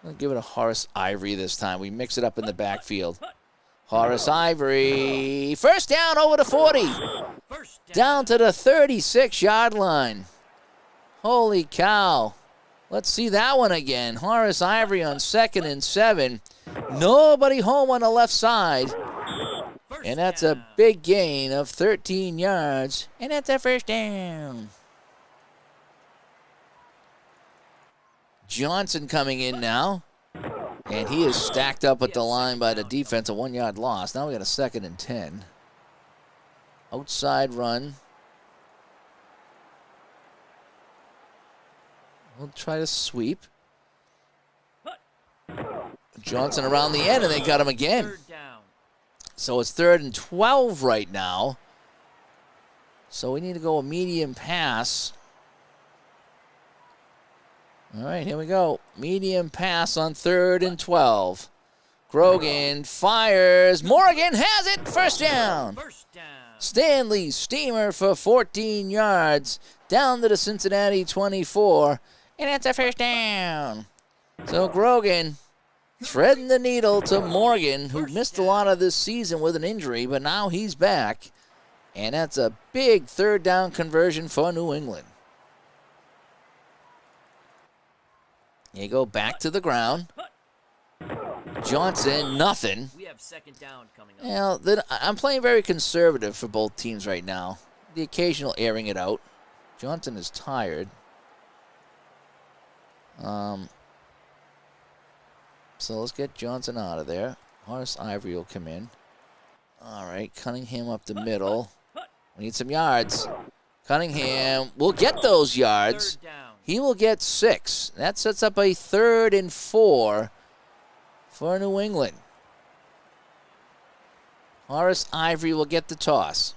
I'm going to give it a Horace Ivory this time. We mix it up in the backfield. Horace Ivory, first down over the 40. Down to the 36-yard line. Holy cow. Let's see that one again. Horace Ivory on 2nd and 7. Nobody home on the left side. And that's a big gain of 13 yards. And that's a first down. Johnson coming in now. And he is stacked up at the line by the defense, a 1-yard loss. Now we got a 2nd and 10. Outside run. We'll try to sweep. Johnson around the end, and they got him again. So it's 3rd and 12 right now. So we need to go a medium pass. All right, here we go. Medium pass on 3rd and 12. Grogan fires. Morgan has it. First down. Stanley Steamer for 14 yards. Down to the Cincinnati 24. And that's a first down. So Grogan threading the needle to Morgan, who missed a lot of this season with an injury, but now he's back. And that's a big 3rd down conversion for New England. You go back to the ground. Johnson, nothing. We have 2nd down coming up. Well, I'm playing very conservative for both teams right now. The occasional airing it out. Johnson is tired. So let's get Johnson out of there. Horace Ivory will come in. All right, Cunningham up the middle. We need some yards. Cunningham will get those yards. He will get 6. That sets up a 3rd and 4 for New England. Horace Ivory will get the toss.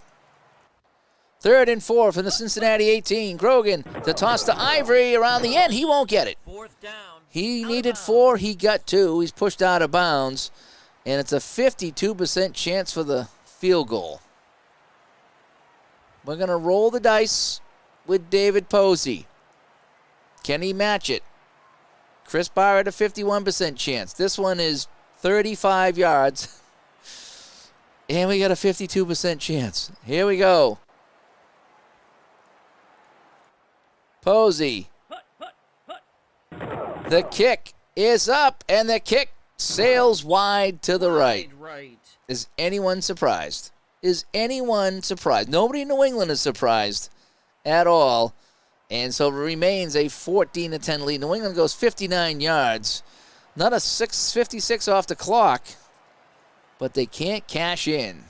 3rd and 4 from the Cincinnati 18. Grogan, the toss to Ivory around the end. He won't get it. 4th down. He needed 4. He got 2. He's pushed out of bounds. And it's a 52% chance for the field goal. We're going to roll the dice with David Posey. Can he match it? Chris Barr at a 51% chance. This one is 35 yards. And we got a 52% chance. Here we go. The kick is up, and the kick sails wide to the right. Right. Is anyone surprised? Is anyone surprised? Nobody in New England is surprised at all. And so it remains a 14-10 lead. New England goes 59 yards. Not a 6:56 off the clock, but they can't cash in.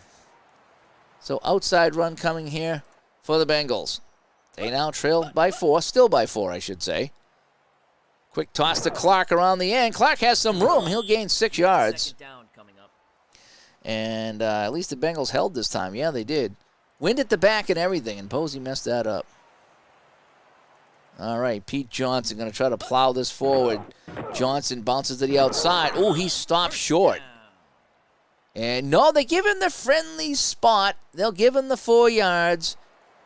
So outside run coming here for the Bengals. They now trail by 4, still by 4, I should say. Quick toss to Clark around the end. Clark has some room. He'll gain 6 yards. Second down coming up. And at least the Bengals held this time. Yeah, they did. Wind at the back and everything, and Posey messed that up. All right, Pete Johnson going to try to plow this forward. Johnson bounces to the outside. Oh, he stops short. And no, they give him the friendly spot. They'll give him the 4 yards.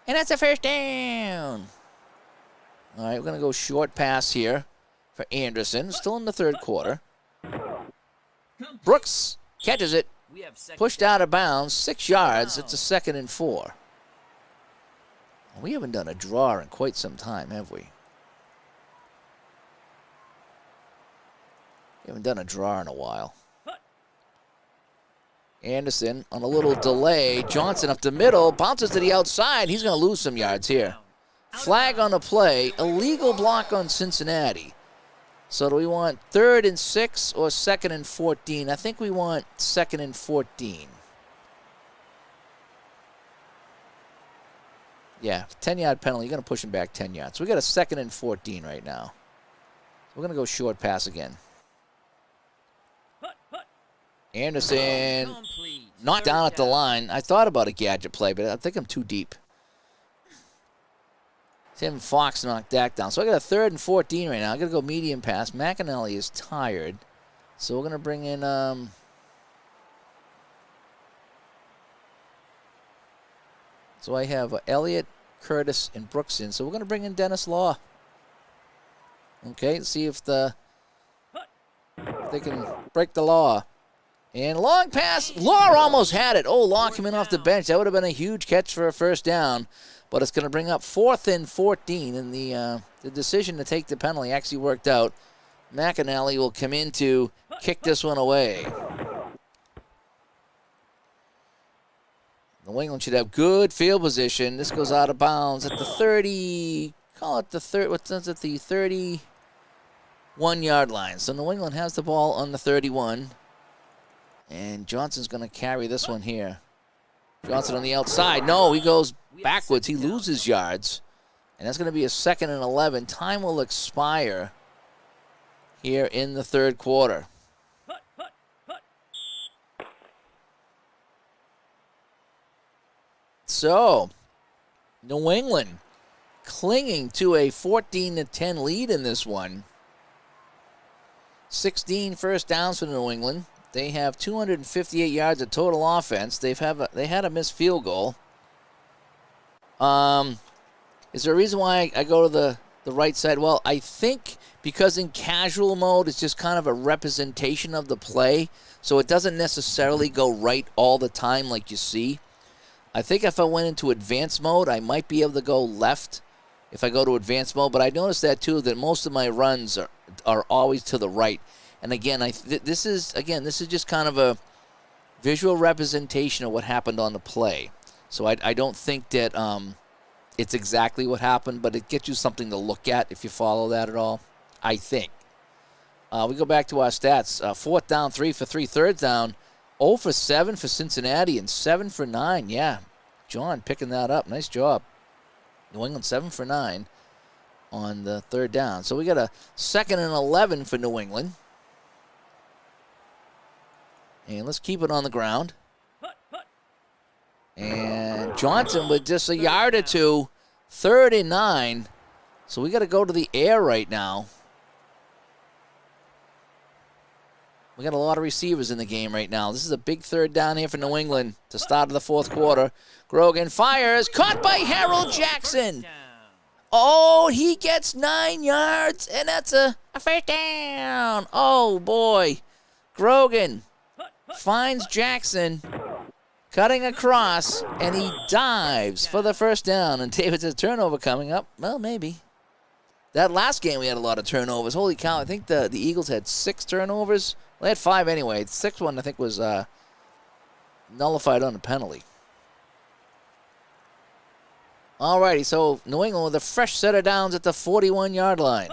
And that's a first down. All right, we're going to go short pass here for Anderson. Still in the third quarter. Brooks catches it. We have second Pushed down. out of bounds. 6 yards. It's a 2nd and 4. We haven't done a draw in quite some time, have we? We haven't done a draw in a while. Anderson on a little delay. Johnson up the middle. Bounces to the outside. He's going to lose some yards here. Flag on the play. Illegal block on Cincinnati. So do we want 3rd and 6 or 2nd and 14? I think we want 2nd and 14. Yeah, 10-yard penalty. You're going to push him back 10 yards. So we got a 2nd and 14 right now. We're going to go short pass again. Anderson Complete. not down at the line. I thought about a gadget play, but I think I'm too deep. Tim Fox knocked that down. So I got a 3rd and 14 right now. I got to go medium pass. McAnally is tired. So we're going to bring in... So I have Elliott, Curtis, and Brooks in. So we're going to bring in Dennis Law. Okay, let's see if they can break the law. And long pass. Law almost had it. Oh, Law coming off the bench. That would have been a huge catch for a first down. But it's going to bring up 4th and 14. And the decision to take the penalty actually worked out. McAnally will come in to kick this one away. New England should have good field position. This goes out of bounds at the 30. Call it the third. What's at the 31-yard line. So New England has the ball on the 31. And Johnson's going to carry this one here. Johnson on the outside. No, he goes backwards. He loses yards. And that's going to be a 2nd and 11. Time will expire here in the third quarter. So, New England clinging to a 14-10 lead in this one. 16 first downs for New England. They have 258 yards of total offense. They had a missed field goal. Is there a reason why I go to the right side? Well, I think because in casual mode, it's just kind of a representation of the play, so it doesn't necessarily go right all the time like you see. I think if I went into advanced mode, I might be able to go left if I go to advanced mode, but I noticed that too, that most of my runs are always to the right. And again, this is just kind of a visual representation of what happened on the play. So I don't think that it's exactly what happened, but it gets you something to look at if you follow that at all, I think. We go back to our stats. 4th down, 3 for 3. 3rd down, 0 for 7 for Cincinnati, and 7 for 9. Yeah, John picking that up. Nice job. New England 7 for 9 on the 3rd down. So we got a 2nd and 11 for New England. And let's keep it on the ground. And Johnson with just a yard or two. 3rd and 9. So we got to go to the air right now. We got a lot of receivers in the game right now. This is a big 3rd down here for New England to start of the 4th quarter. Grogan fires. Caught by Harold Jackson. Oh, he gets 9 yards, and that's a first down. Oh, boy. Grogan finds Jackson cutting across, and he dives for the first down. And David's a turnover coming up. Well, maybe. That last game we had a lot of turnovers. Holy cow, I think the Eagles had 6 turnovers. Well, they had 5 anyway. The 6th one, I think, was nullified on a penalty. Alrighty, so New England with a fresh set of downs at the 41-yard line.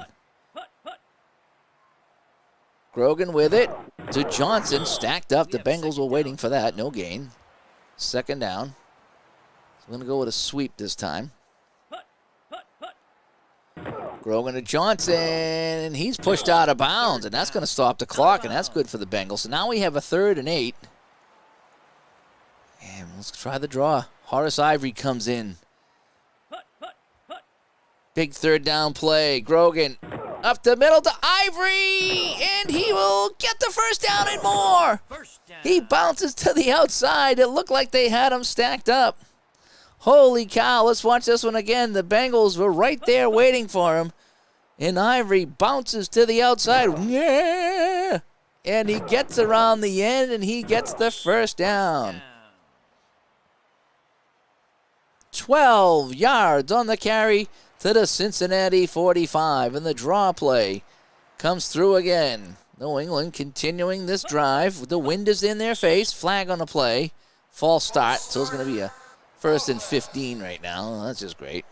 Grogan with it to Johnson, stacked up. The Bengals were waiting for that. No gain. 2nd down. So we're going to go with a sweep this time. Grogan to Johnson, and he's pushed out of bounds, and that's going to stop the clock, and that's good for the Bengals. So now we have a 3rd and 8. And let's try the draw. Horace Ivory comes in. Big 3rd down play. Grogan up the middle to Ivory, and he will get the 1st down and more. He bounces to the outside. It looked like they had him stacked up. Holy cow, let's watch this one again. The Bengals were right there waiting for him. And Ivory bounces to the outside. Yeah! And he gets around the end, and he gets the 1st down. 12 yards on the carry to the Cincinnati 45. And the draw play comes through again. New England continuing this drive. The wind is in their face. Flag on the play. False start. So it's going to be a 1st and 15 right now. That's just great.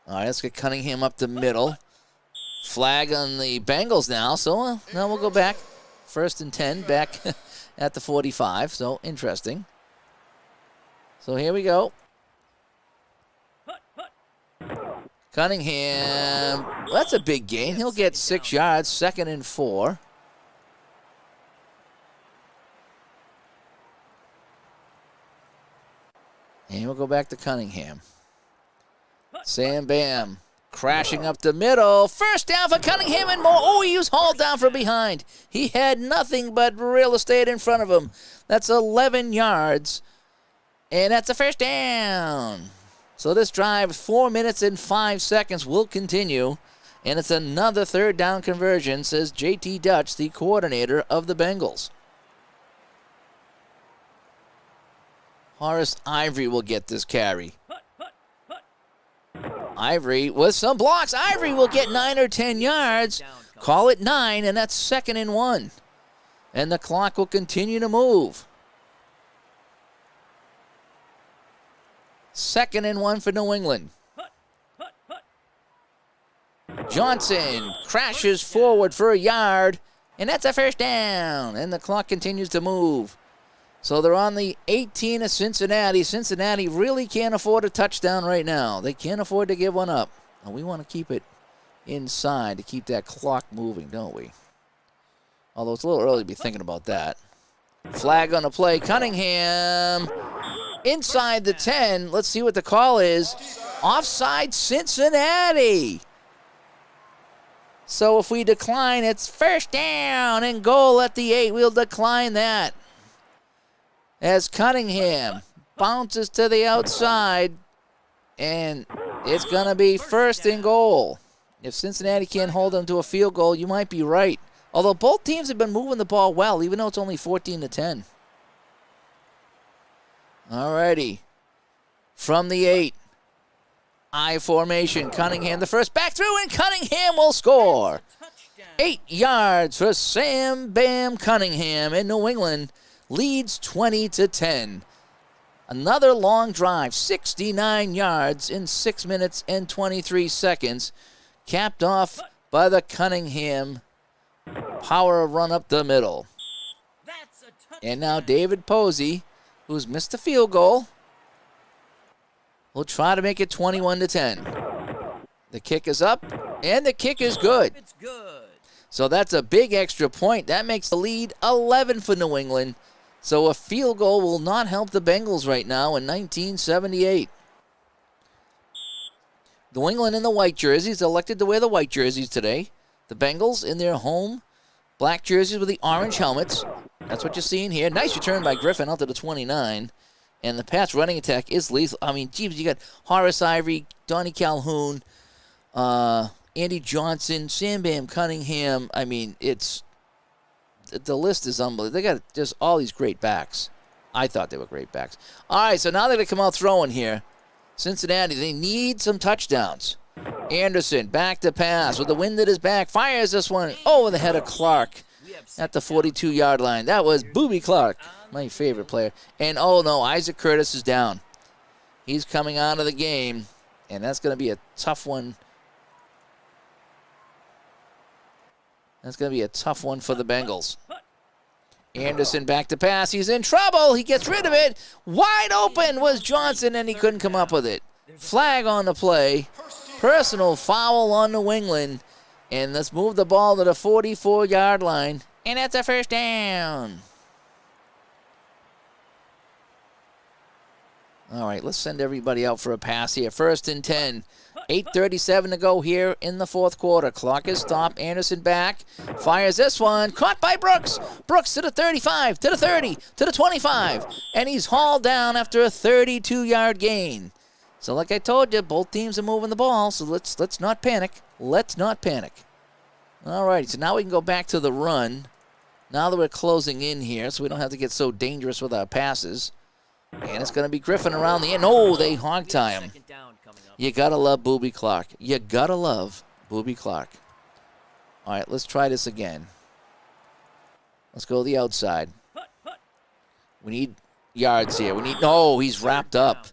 All right, let's get Cunningham up the middle. Flag on the Bengals now. So now we'll go back. 1st and 10 back at the 45. So interesting. So here we go. Cunningham. That's a big gain. He'll get 6 yards. 2nd and 4. And we'll go back to Cunningham. Sam Bam crashing up the middle. 1st down for Cunningham and more. Oh, he was hauled down from behind. He had nothing but real estate in front of him. That's 11 yards. And that's a 1st down. So this drive, 4 minutes and 5 seconds, will continue. And it's another 3rd down conversion, says JT Dutch, the coordinator of the Bengals. Horace Ivory will get this carry. Ivory with some blocks. Ivory will get 9 or 10 yards. Call it 9, and that's 2nd and 1. And the clock will continue to move. 2nd and 1 for New England. Johnson crashes forward for a yard, and that's a 1st down. And the clock continues to move. So they're on the 18 of Cincinnati. Cincinnati really can't afford a touchdown right now. They can't afford to give one up. And we want to keep it inside to keep that clock moving, don't we? Although it's a little early to be thinking about that. Flag on the play. Cunningham inside the 10. Let's see what the call is. Offside Cincinnati. So if we decline, it's 1st down and goal at the 8. We'll decline that. As Cunningham bounces to the outside, and it's going to be 1st and goal. If Cincinnati can't hold them to a field goal, you might be right. Although both teams have been moving the ball well, even though it's only 14-10. All righty. From the 8. I formation. Cunningham the first. Back through, and Cunningham will score. 8 yards for Sam Bam Cunningham, and New England leads 20-10. Another long drive, 69 yards in 6 minutes and 23 seconds, capped off by the Cunningham power run up the middle. And now David Posey, who's missed a field goal, will try to make it 21-10. The kick is up, and the kick is good. It's good. So that's a big extra point. That makes the lead 11 for New England. So a field goal will not help the Bengals right now in 1978. New England in the white jerseys, elected to wear the white jerseys today. The Bengals in their home black jerseys with the orange helmets. That's what you're seeing here. Nice return by Griffin out to the 29. And the Pats running attack is lethal. I mean, geez, you got Horace Ivory, Donnie Calhoun, Andy Johnson, Sam Bam Cunningham. I mean, the list is unbelievable. They got just all these great backs. I thought they were great backs. All right, so now they're going to come out throwing here. Cincinnati, they need some touchdowns. Anderson, back to pass with the wind at his back. Fires this one over the head of Clark at the 42-yard line. That was Booby Clark, my favorite player. And, oh, no, Isaac Curtis is down. He's coming out of the game, and that's going to be a tough one. That's going to be a tough one for the Bengals. Anderson back to pass. He's in trouble. He gets rid of it. Wide open was Johnson, and he couldn't come up with it. Flag on the play. Personal foul on New England. And let's move the ball to the 44-yard line. And that's a first down. All right, let's send everybody out for a pass here. 1st and 10. 8:37 to go here in the fourth quarter. Clock is stopped. Anderson back. Fires this one. Caught by Brooks. Brooks to the 35, to the 30, to the 25. And he's hauled down after a 32-yard gain. So like I told you, both teams are moving the ball, so let's not panic. Let's not panic. All right, so now we can go back to the run. Now that we're closing in here, so we don't have to get so dangerous with our passes. And it's going to be Griffin around the end. Oh, they hog tie him. You got to love Booby Clark. You got to love Booby Clark. All right, let's try this again. Let's go to the outside. We need yards here. No, he's wrapped up.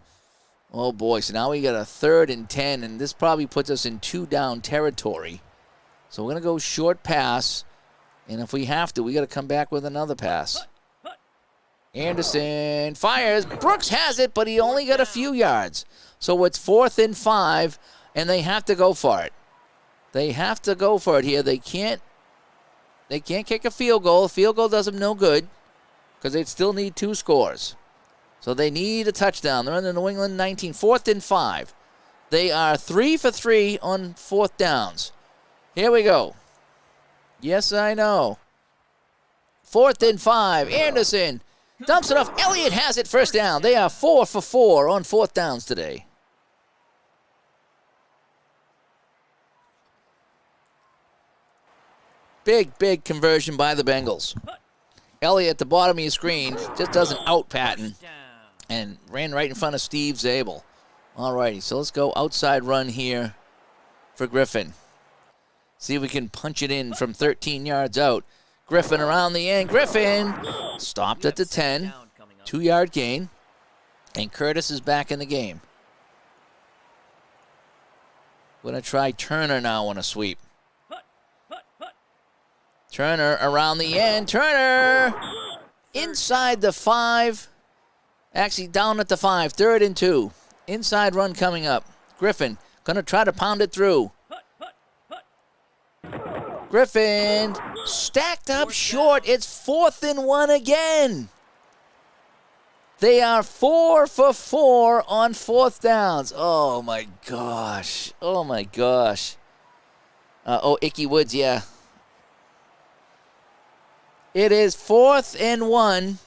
Oh, boy. So now we got a 3rd and 10, and this probably puts us in 2-down territory. So we're going to go short pass, and if we have to, we got to come back with another pass. Anderson fires. Brooks has it, but he only got a few yards. So it's 4th and 5, and they have to go for it. They have to go for it here. They can't kick a field goal. A field goal does them no good because they still need 2 scores. So they need a touchdown. They're in the New England 19. 4th and 5. They are 3 for 3 on 4th downs. Here we go. Yes, I know. 4th and 5. Anderson dumps it off. Elliott has it, first down. They are 4 for 4 on 4th downs today. Big conversion by the Bengals. Elliott at the bottom of your screen just does an out pattern and ran right in front of Steve Zabel. All righty, so let's go outside run here for Griffin. See if we can punch it in from 13 yards out. Griffin around the end. Griffin stopped at the 10. 2-yard gain. And Curtis is back in the game. We're going to try Turner now on a sweep. Turner around the end. Turner inside the 5. Actually down at the 5. 3rd and 2. Inside run coming up. Griffin going to try to pound it through. Griffin stacked up short. It's 4th and 1 again. They are 4 for 4 on 4th downs. Oh, my gosh. Oh, my gosh. Icky Woods, yeah. It is 4th and 1.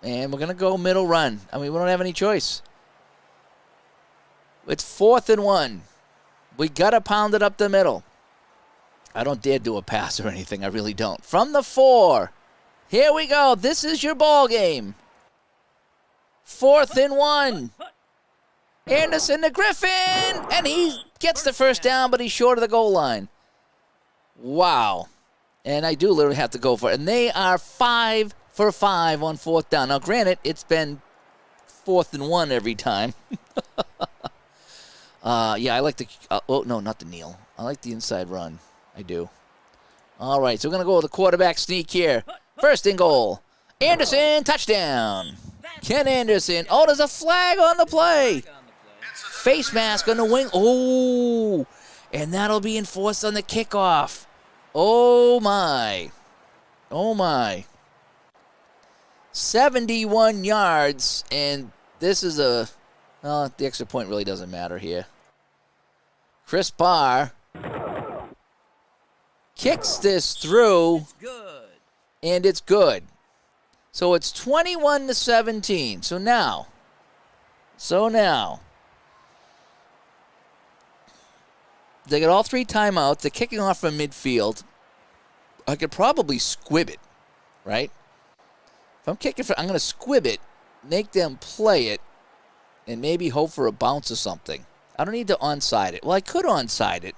And we're going to go middle run. I mean, we don't have any choice. It's 4th and 1. We got to pound it up the middle. I don't dare do a pass or anything. I really don't. From the 4. Here we go. This is your ball game. 4th and 1. Anderson to Griffin. And he gets the first down, but he's short of the goal line. Wow. And I do literally have to go for it. And they are 5 for 5 on 4th down. Now, granted, it's been 4th and 1 every time. Yeah, I like the... oh, no, not the kneel. I like the inside run. I do. All right, so we're going to go with the quarterback sneak here. 1st and goal. Anderson, touchdown. Ken Anderson. Oh, there's a flag on the play. Face mask on the wing. Oh, and that'll be enforced on the kickoff. Oh, my. Oh, my. 71 yards, and this is a... well, the extra point really doesn't matter here. Chris Barr kicks this through, and it's good. So it's 21-17. So now, they got all 3 timeouts. They're kicking off from midfield. I could probably squib it, right? If I'm going to squib it, make them play it, and maybe hope for a bounce or something. I don't need to onside it. Well, I could onside it.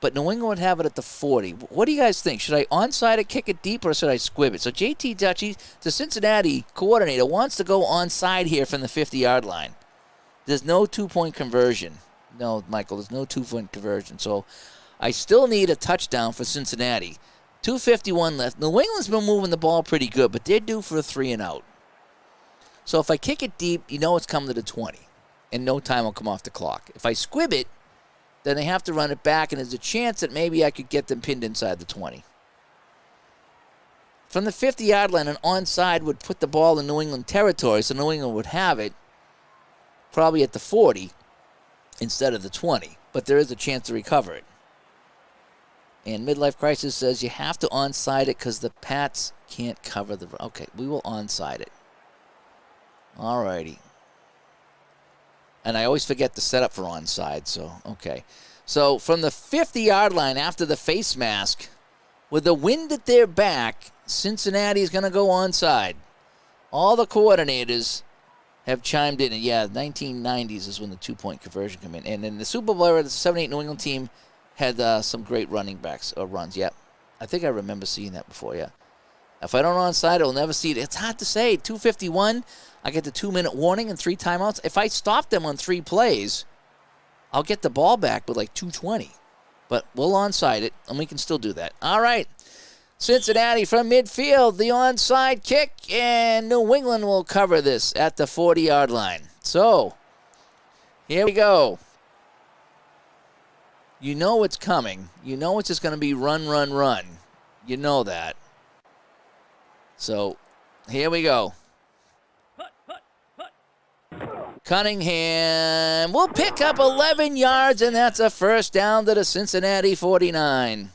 But New England would have it at the 40. What do you guys think? Should I onside it, kick it deep, or should I squib it? So JT Dutchie, the Cincinnati coordinator, wants to go onside here from the 50-yard line. There's no two-point conversion. No, Michael, there's no two-point conversion. So I still need a touchdown for Cincinnati. 2:51 left. New England's been moving the ball pretty good, but they're due for a 3-and-out. So if I kick it deep, you know it's coming to the 20, and no time will come off the clock. If I squib it, then they have to run it back, and there's a chance that maybe I could get them pinned inside the 20. From the 50-yard line, an onside would put the ball in New England territory, so New England would have it probably at the 40 instead of the 20, but there is a chance to recover it. And Midlife Crisis says you have to onside it because the Pats can't cover the... Okay, we will onside it. All righty. And I always forget to set up for onside, so, okay. So from the 50-yard line after the face mask, with the wind at their back, Cincinnati is going to go onside. All the coordinators have chimed in. And yeah, 1990s is when the two-point conversion came in. And in the Super Bowl era, the 7-8 New England team had some great running backs or runs. Yep. I think I remember seeing that before, yeah. If I don't onside, I'll never see it. It's hard to say. 2:51, I get the 2-minute warning and 3 timeouts. If I stop them on 3 plays, I'll get the ball back with like 2:20. But we'll onside it, and we can still do that. All right. Cincinnati from midfield, the onside kick, and New England will cover this at the 40-yard line. So, here we go. You know what's coming. You know it's just going to be run, run, run. You know that. So, here we go. Cunningham will pick up 11 yards, and that's a first down to the Cincinnati 49.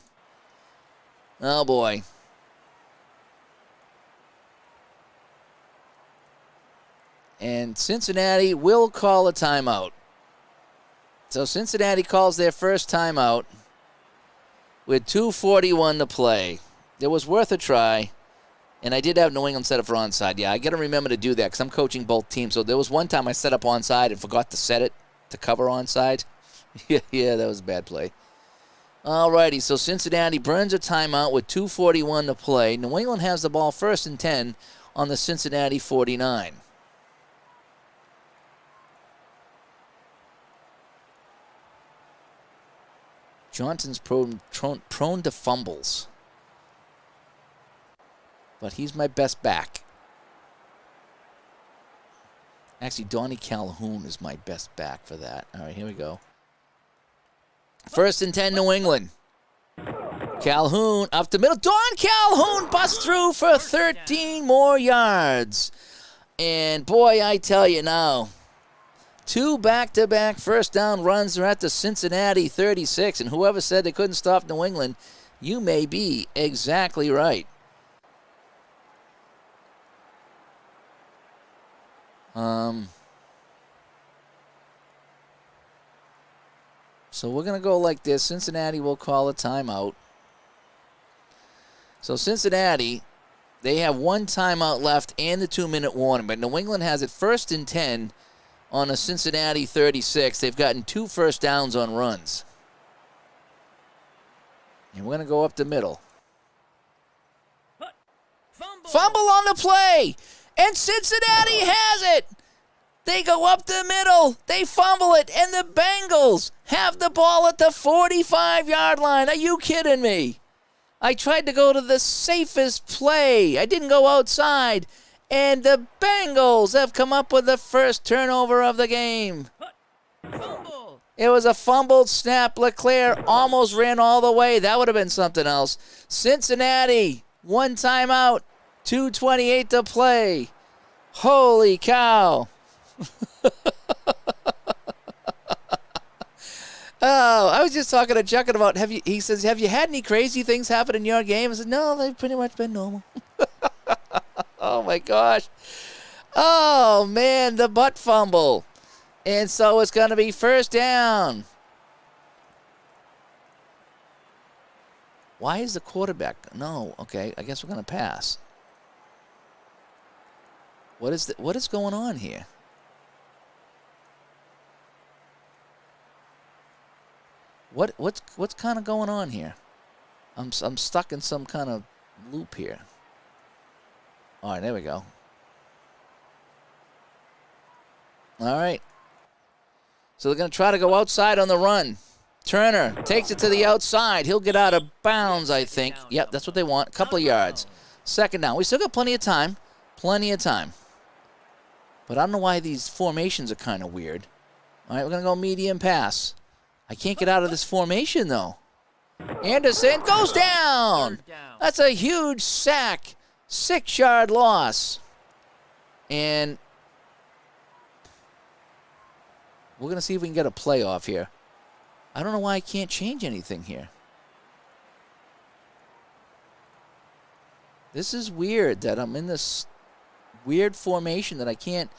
Oh, boy. And Cincinnati will call a timeout. So Cincinnati calls their first timeout with 2:41 to play. It was worth a try. And I did have New England set up for onside. Yeah, I got to remember to do that because I'm coaching both teams. So there was one time I set up onside and forgot to set it to cover onside. Yeah, that was a bad play. All righty, so Cincinnati burns a timeout with 2:41 to play. New England has the ball 1st and 10 on the Cincinnati 49. Johnson's prone to fumbles. But he's my best back. Actually, Donnie Calhoun is my best back for that. All right, here we go. 1st and 10, New England. Calhoun up the middle. Don Calhoun busts through for 13 more yards. And, boy, I tell you now, 2 back-to-back first down runs are at the Cincinnati 36. And whoever said they couldn't stop New England, you may be exactly right. So we're going to go like this. Cincinnati will call a timeout. So Cincinnati, they have 1 timeout left and the 2-minute warning. But New England has it 1st and 10 on a Cincinnati 36. They've gotten 2 first downs on runs. And we're going to go up the middle. Fumble on the play. And Cincinnati has it. They go up the middle. They fumble it. And the Bengals have the ball at the 45-yard line. Are you kidding me? I tried to go to the safest play. I didn't go outside. And the Bengals have come up with the first turnover of the game. Fumble. It was a fumbled snap. LeClaire almost ran all the way. That would have been something else. Cincinnati, 1 timeout, 2:28 to play. Holy cow. Oh, I was just talking to Chuck about, he says, have you had any crazy things happen in your game? I said, no, they've pretty much been normal. Oh, my gosh. Oh, man, the butt fumble. And so it's going to be first down. Why is the quarterback? No, okay, I guess we're going to pass. What is going on here? What's kind of going on here? I'm stuck in some kind of loop here. All right, there we go. All right. So they're going to try to go outside on the run. Turner takes it to the outside. He'll get out of bounds, I think. Yep, that's what they want. A couple of yards. Second down. We still got plenty of time. Plenty of time. But I don't know why these formations are kind of weird. All right, we're going to go medium pass. I can't get out of this formation, though. Anderson goes down. That's a huge sack. 6-yard loss. And we're going to see if we can get a playoff here. I don't know why I can't change anything here. This is weird that I'm in this weird formation that I can't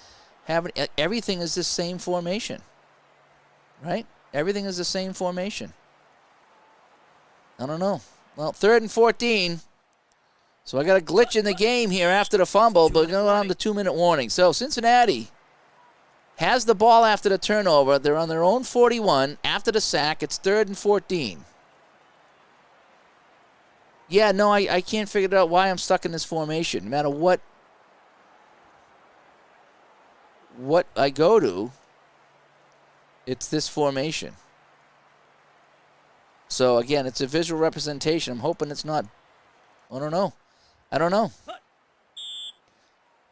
have it. Everything is the same formation. Right? Everything is the same formation. I don't know. Well, 3rd and 14. So I got a glitch in the game here after the fumble, but we're going on the 2-minute warning. So Cincinnati has the ball after the turnover. They're on their own 41. After the sack, it's 3rd and 14. Yeah, no, I can't figure out why I'm stuck in this formation. No matter what I go to, it's this formation. So, again, it's a visual representation. I'm hoping it's not. I don't know.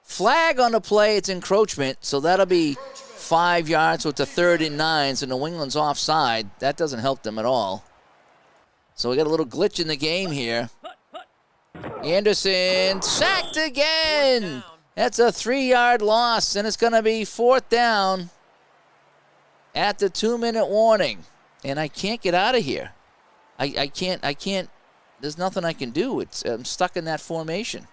Flag on the play. It's encroachment, so that'll be 5 yards, so it's a 3rd and 9, so New England's offside. That doesn't help them at all. So we got a little glitch in the game here. Anderson sacked again. That's a 3-yard loss, and it's going to be 4th down at the 2-minute warning. And I can't get out of here. I can't. There's nothing I can do. I'm stuck in that formation.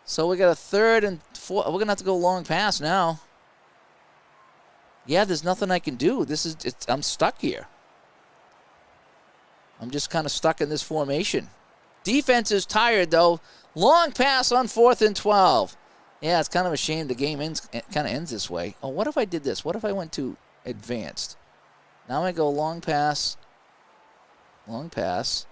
So we got a 3rd and 4. We're going to have to go long pass now. Yeah, there's nothing I can do. I'm stuck here. I'm just kind of stuck in this formation. Defense is tired, though. Long pass on 4th and 12. Yeah, it's kind of a shame the game kind of ends this way. Oh, what if I did this? What if I went to advanced? Now I go long pass. Long pass.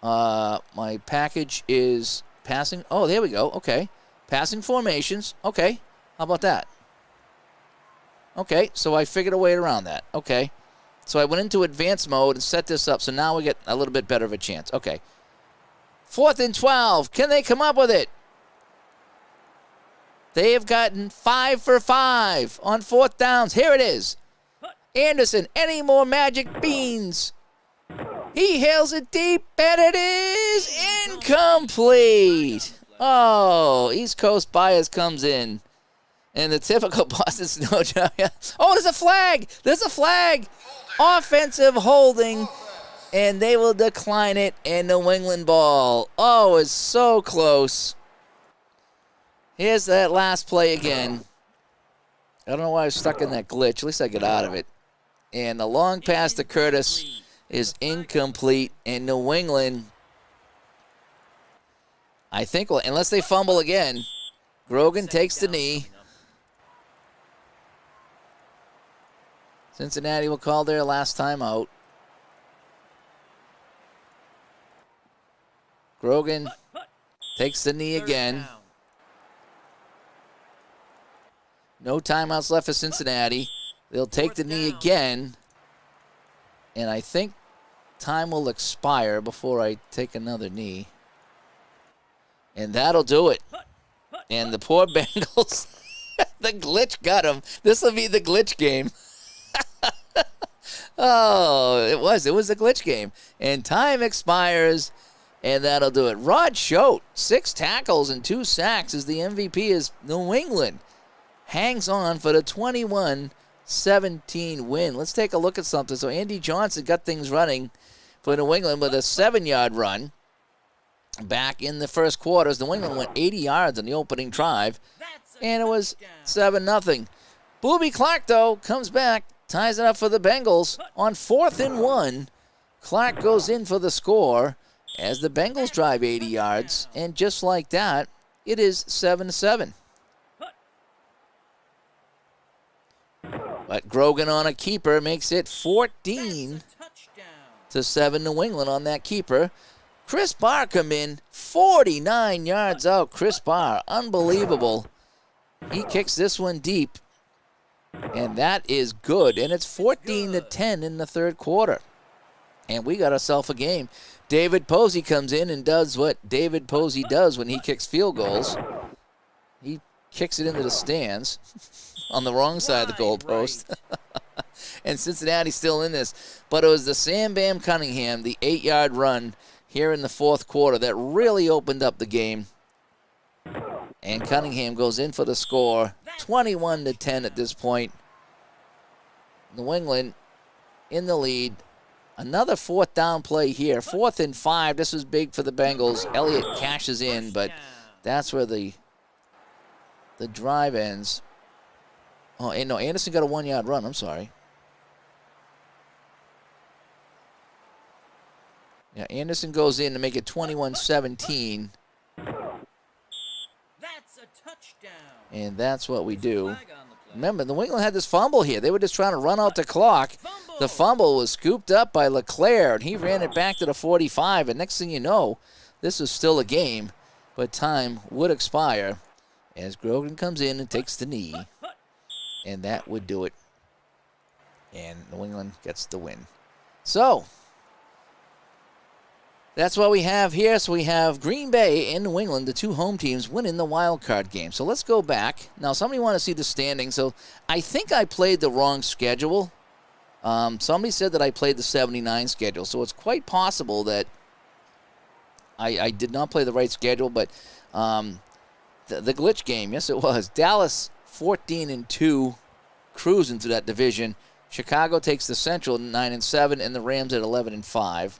My package is passing. Oh, there we go. Okay. Passing formations. Okay. How about that? Okay, so I figured a way around that. Okay. So I went into advanced mode and set this up, so now we get a little bit better of a chance. Okay. 4th and 12. Can they come up with it? They have gotten 5 for 5 on 4th downs. Here it is. Anderson, any more magic beans? He hails it deep, and it is incomplete. Oh, East Coast bias comes in. And the typical Boston snow job. Oh, there's a flag. There's a flag. Offensive holding. And they will decline it. And New England ball. Oh, it's so close. Here's that last play again. I don't know why I was stuck in that glitch. At least I get out of it. And the long pass to Curtis is incomplete. And New England, I think, unless they fumble again, Grogan takes the knee. Cincinnati will call their last time out. Grogan takes the knee again. No timeouts left for Cincinnati. They'll take the knee again. And I think time will expire before I take another knee. And that'll do it. And the poor Bengals, the glitch got them. This will be the glitch game. Oh, it was a glitch game. And time expires, and that'll do it. Rod Schote, 6 tackles and 2 sacks as the MVP is New England. Hangs on for the 21-17 win. Let's take a look at something. So Andy Johnson got things running for New England with a 7-yard run. Back in the first quarters, New England went 80 yards on the opening drive, and it was 7-0. Booby Clark, though, comes back, ties it up for the Bengals on 4th and 1. Clark goes in for the score as the Bengals drive 80 yards, and just like that, it is 7-7. But Grogan on a keeper makes it 14-7 New England on that keeper. Chris Barr come in, 49 yards out. Chris Barr, unbelievable. He kicks this one deep, and that is good. And it's 14-10 in the third quarter. And we got ourselves a game. David Posey comes in and does what David Posey does when he kicks field goals. He kicks it into the stands on the wrong side of the goalpost. And Cincinnati's still in this. But it was the Sam Bam Cunningham, the 8-yard run here in the fourth quarter that really opened up the game. And Cunningham goes in for the score, 21-10 at this point. New England in the lead. Another fourth down play here. 4th and 5. This was big for the Bengals. Elliott cashes in, but that's where the drive ends. Oh, and no, Anderson got a 1-yard run. I'm sorry. Yeah, Anderson goes in to make it 21-17. That's a touchdown. And that's what we do. Remember, New England had this fumble here. They were just trying to run out the clock. The fumble was scooped up by LeClaire, and he ran it back to the 45. And next thing you know, this was still a game, but time would expire as Grogan comes in and takes the knee. And that would do it. And New England gets the win. So that's what we have here. So we have Green Bay and New England, the two home teams, winning the wild card game. So let's go back. Now, somebody want to see the standings. So I think I played the wrong schedule. Somebody said that I played the 79 schedule. So it's quite possible that I did not play the right schedule. But the glitch game, yes, it was. Dallas 14-2, cruising through that division. Chicago takes the Central 9-7, and the Rams at 11-5.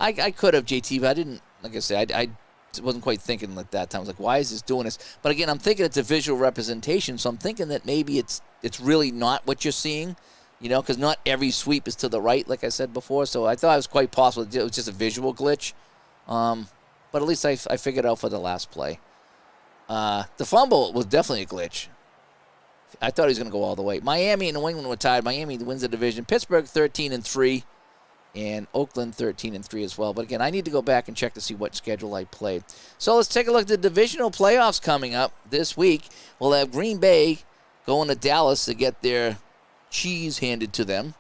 I could have, JT, but I didn't, like I said, I wasn't quite thinking like that time. I was like, why is this doing this? But again, I'm thinking it's a visual representation, so I'm thinking that maybe it's really not what you're seeing, because not every sweep is to the right, like I said before. So I thought it was quite possible it was just a visual glitch. But at least I figured out for the last play. The fumble was definitely a glitch. I thought he was going to go all the way. Miami and New England were tied. Miami wins the division. Pittsburgh 13-3. And Oakland 13-3 as well. But again, I need to go back and check to see what schedule I played. So let's take a look at the divisional playoffs coming up this week. We'll have Green Bay going to Dallas to get their cheese handed to them.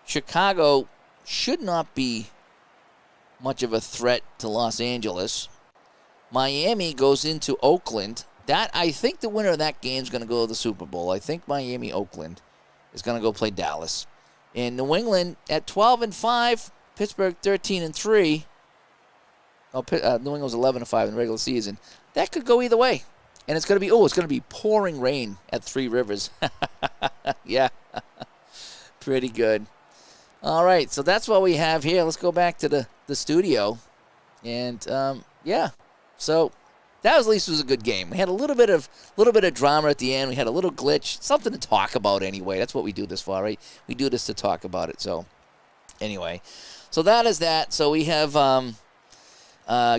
Chicago should not be much of a threat to Los Angeles. Miami goes into Oakland. I think the winner of that game is going to go to the Super Bowl. I think Miami-Oakland is going to go play Dallas. And New England at 12-5, Pittsburgh 13-3. New England was 11-5 in the regular season. That could go either way. And it's going to be pouring rain at Three Rivers. Yeah. Pretty good. All right, so that's what we have here. Let's go back to the studio. And yeah. So that at least was a good game. We had a little bit of drama at the end. We had a little glitch, something to talk about anyway. That's what we do this for, right? We do this to talk about it. So anyway, so that is that. So we have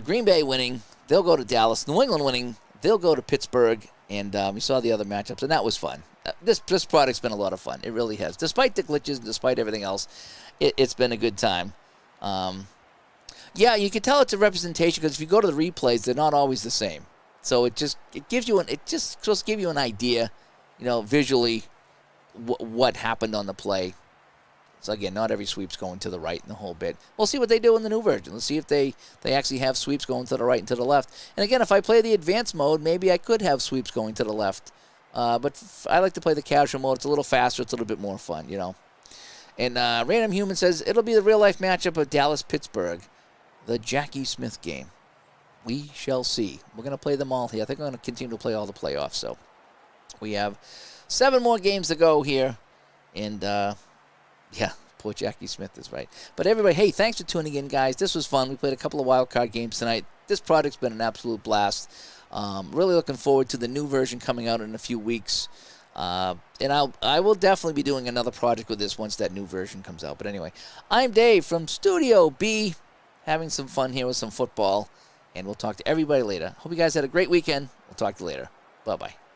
Green Bay winning. They'll go to Dallas. New England winning. They'll go to Pittsburgh. And we saw the other matchups, and that was fun. This product's been a lot of fun. It really has. Despite the glitches, despite everything else, it's been a good time. Yeah, you can tell it's a representation because if you go to the replays, they're not always the same. So it just gives you an idea, visually what happened on the play. So again, not every sweep's going to the right and the whole bit. We'll see what they do in the new version. Let's see if they actually have sweeps going to the right and to the left. And again, if I play the advanced mode, maybe I could have sweeps going to the left. But I like to play the casual mode. It's a little faster. It's a little bit more fun, And Random Human says it'll be the real-life matchup of Dallas-Pittsburgh. The Jackie Smith game. We shall see. We're going to play them all here. I think I'm going to continue to play all the playoffs. So we have 7 more games to go here. And, yeah, poor Jackie Smith is right. But everybody, hey, thanks for tuning in, guys. This was fun. We played a couple of wild card games tonight. This project's been an absolute blast. Really looking forward to the new version coming out in a few weeks. And I will definitely be doing another project with this once that new version comes out. But anyway, I'm Dave from Studio B, having some fun here with some football, and we'll talk to everybody later. Hope you guys had a great weekend. We'll talk to you later. Bye-bye.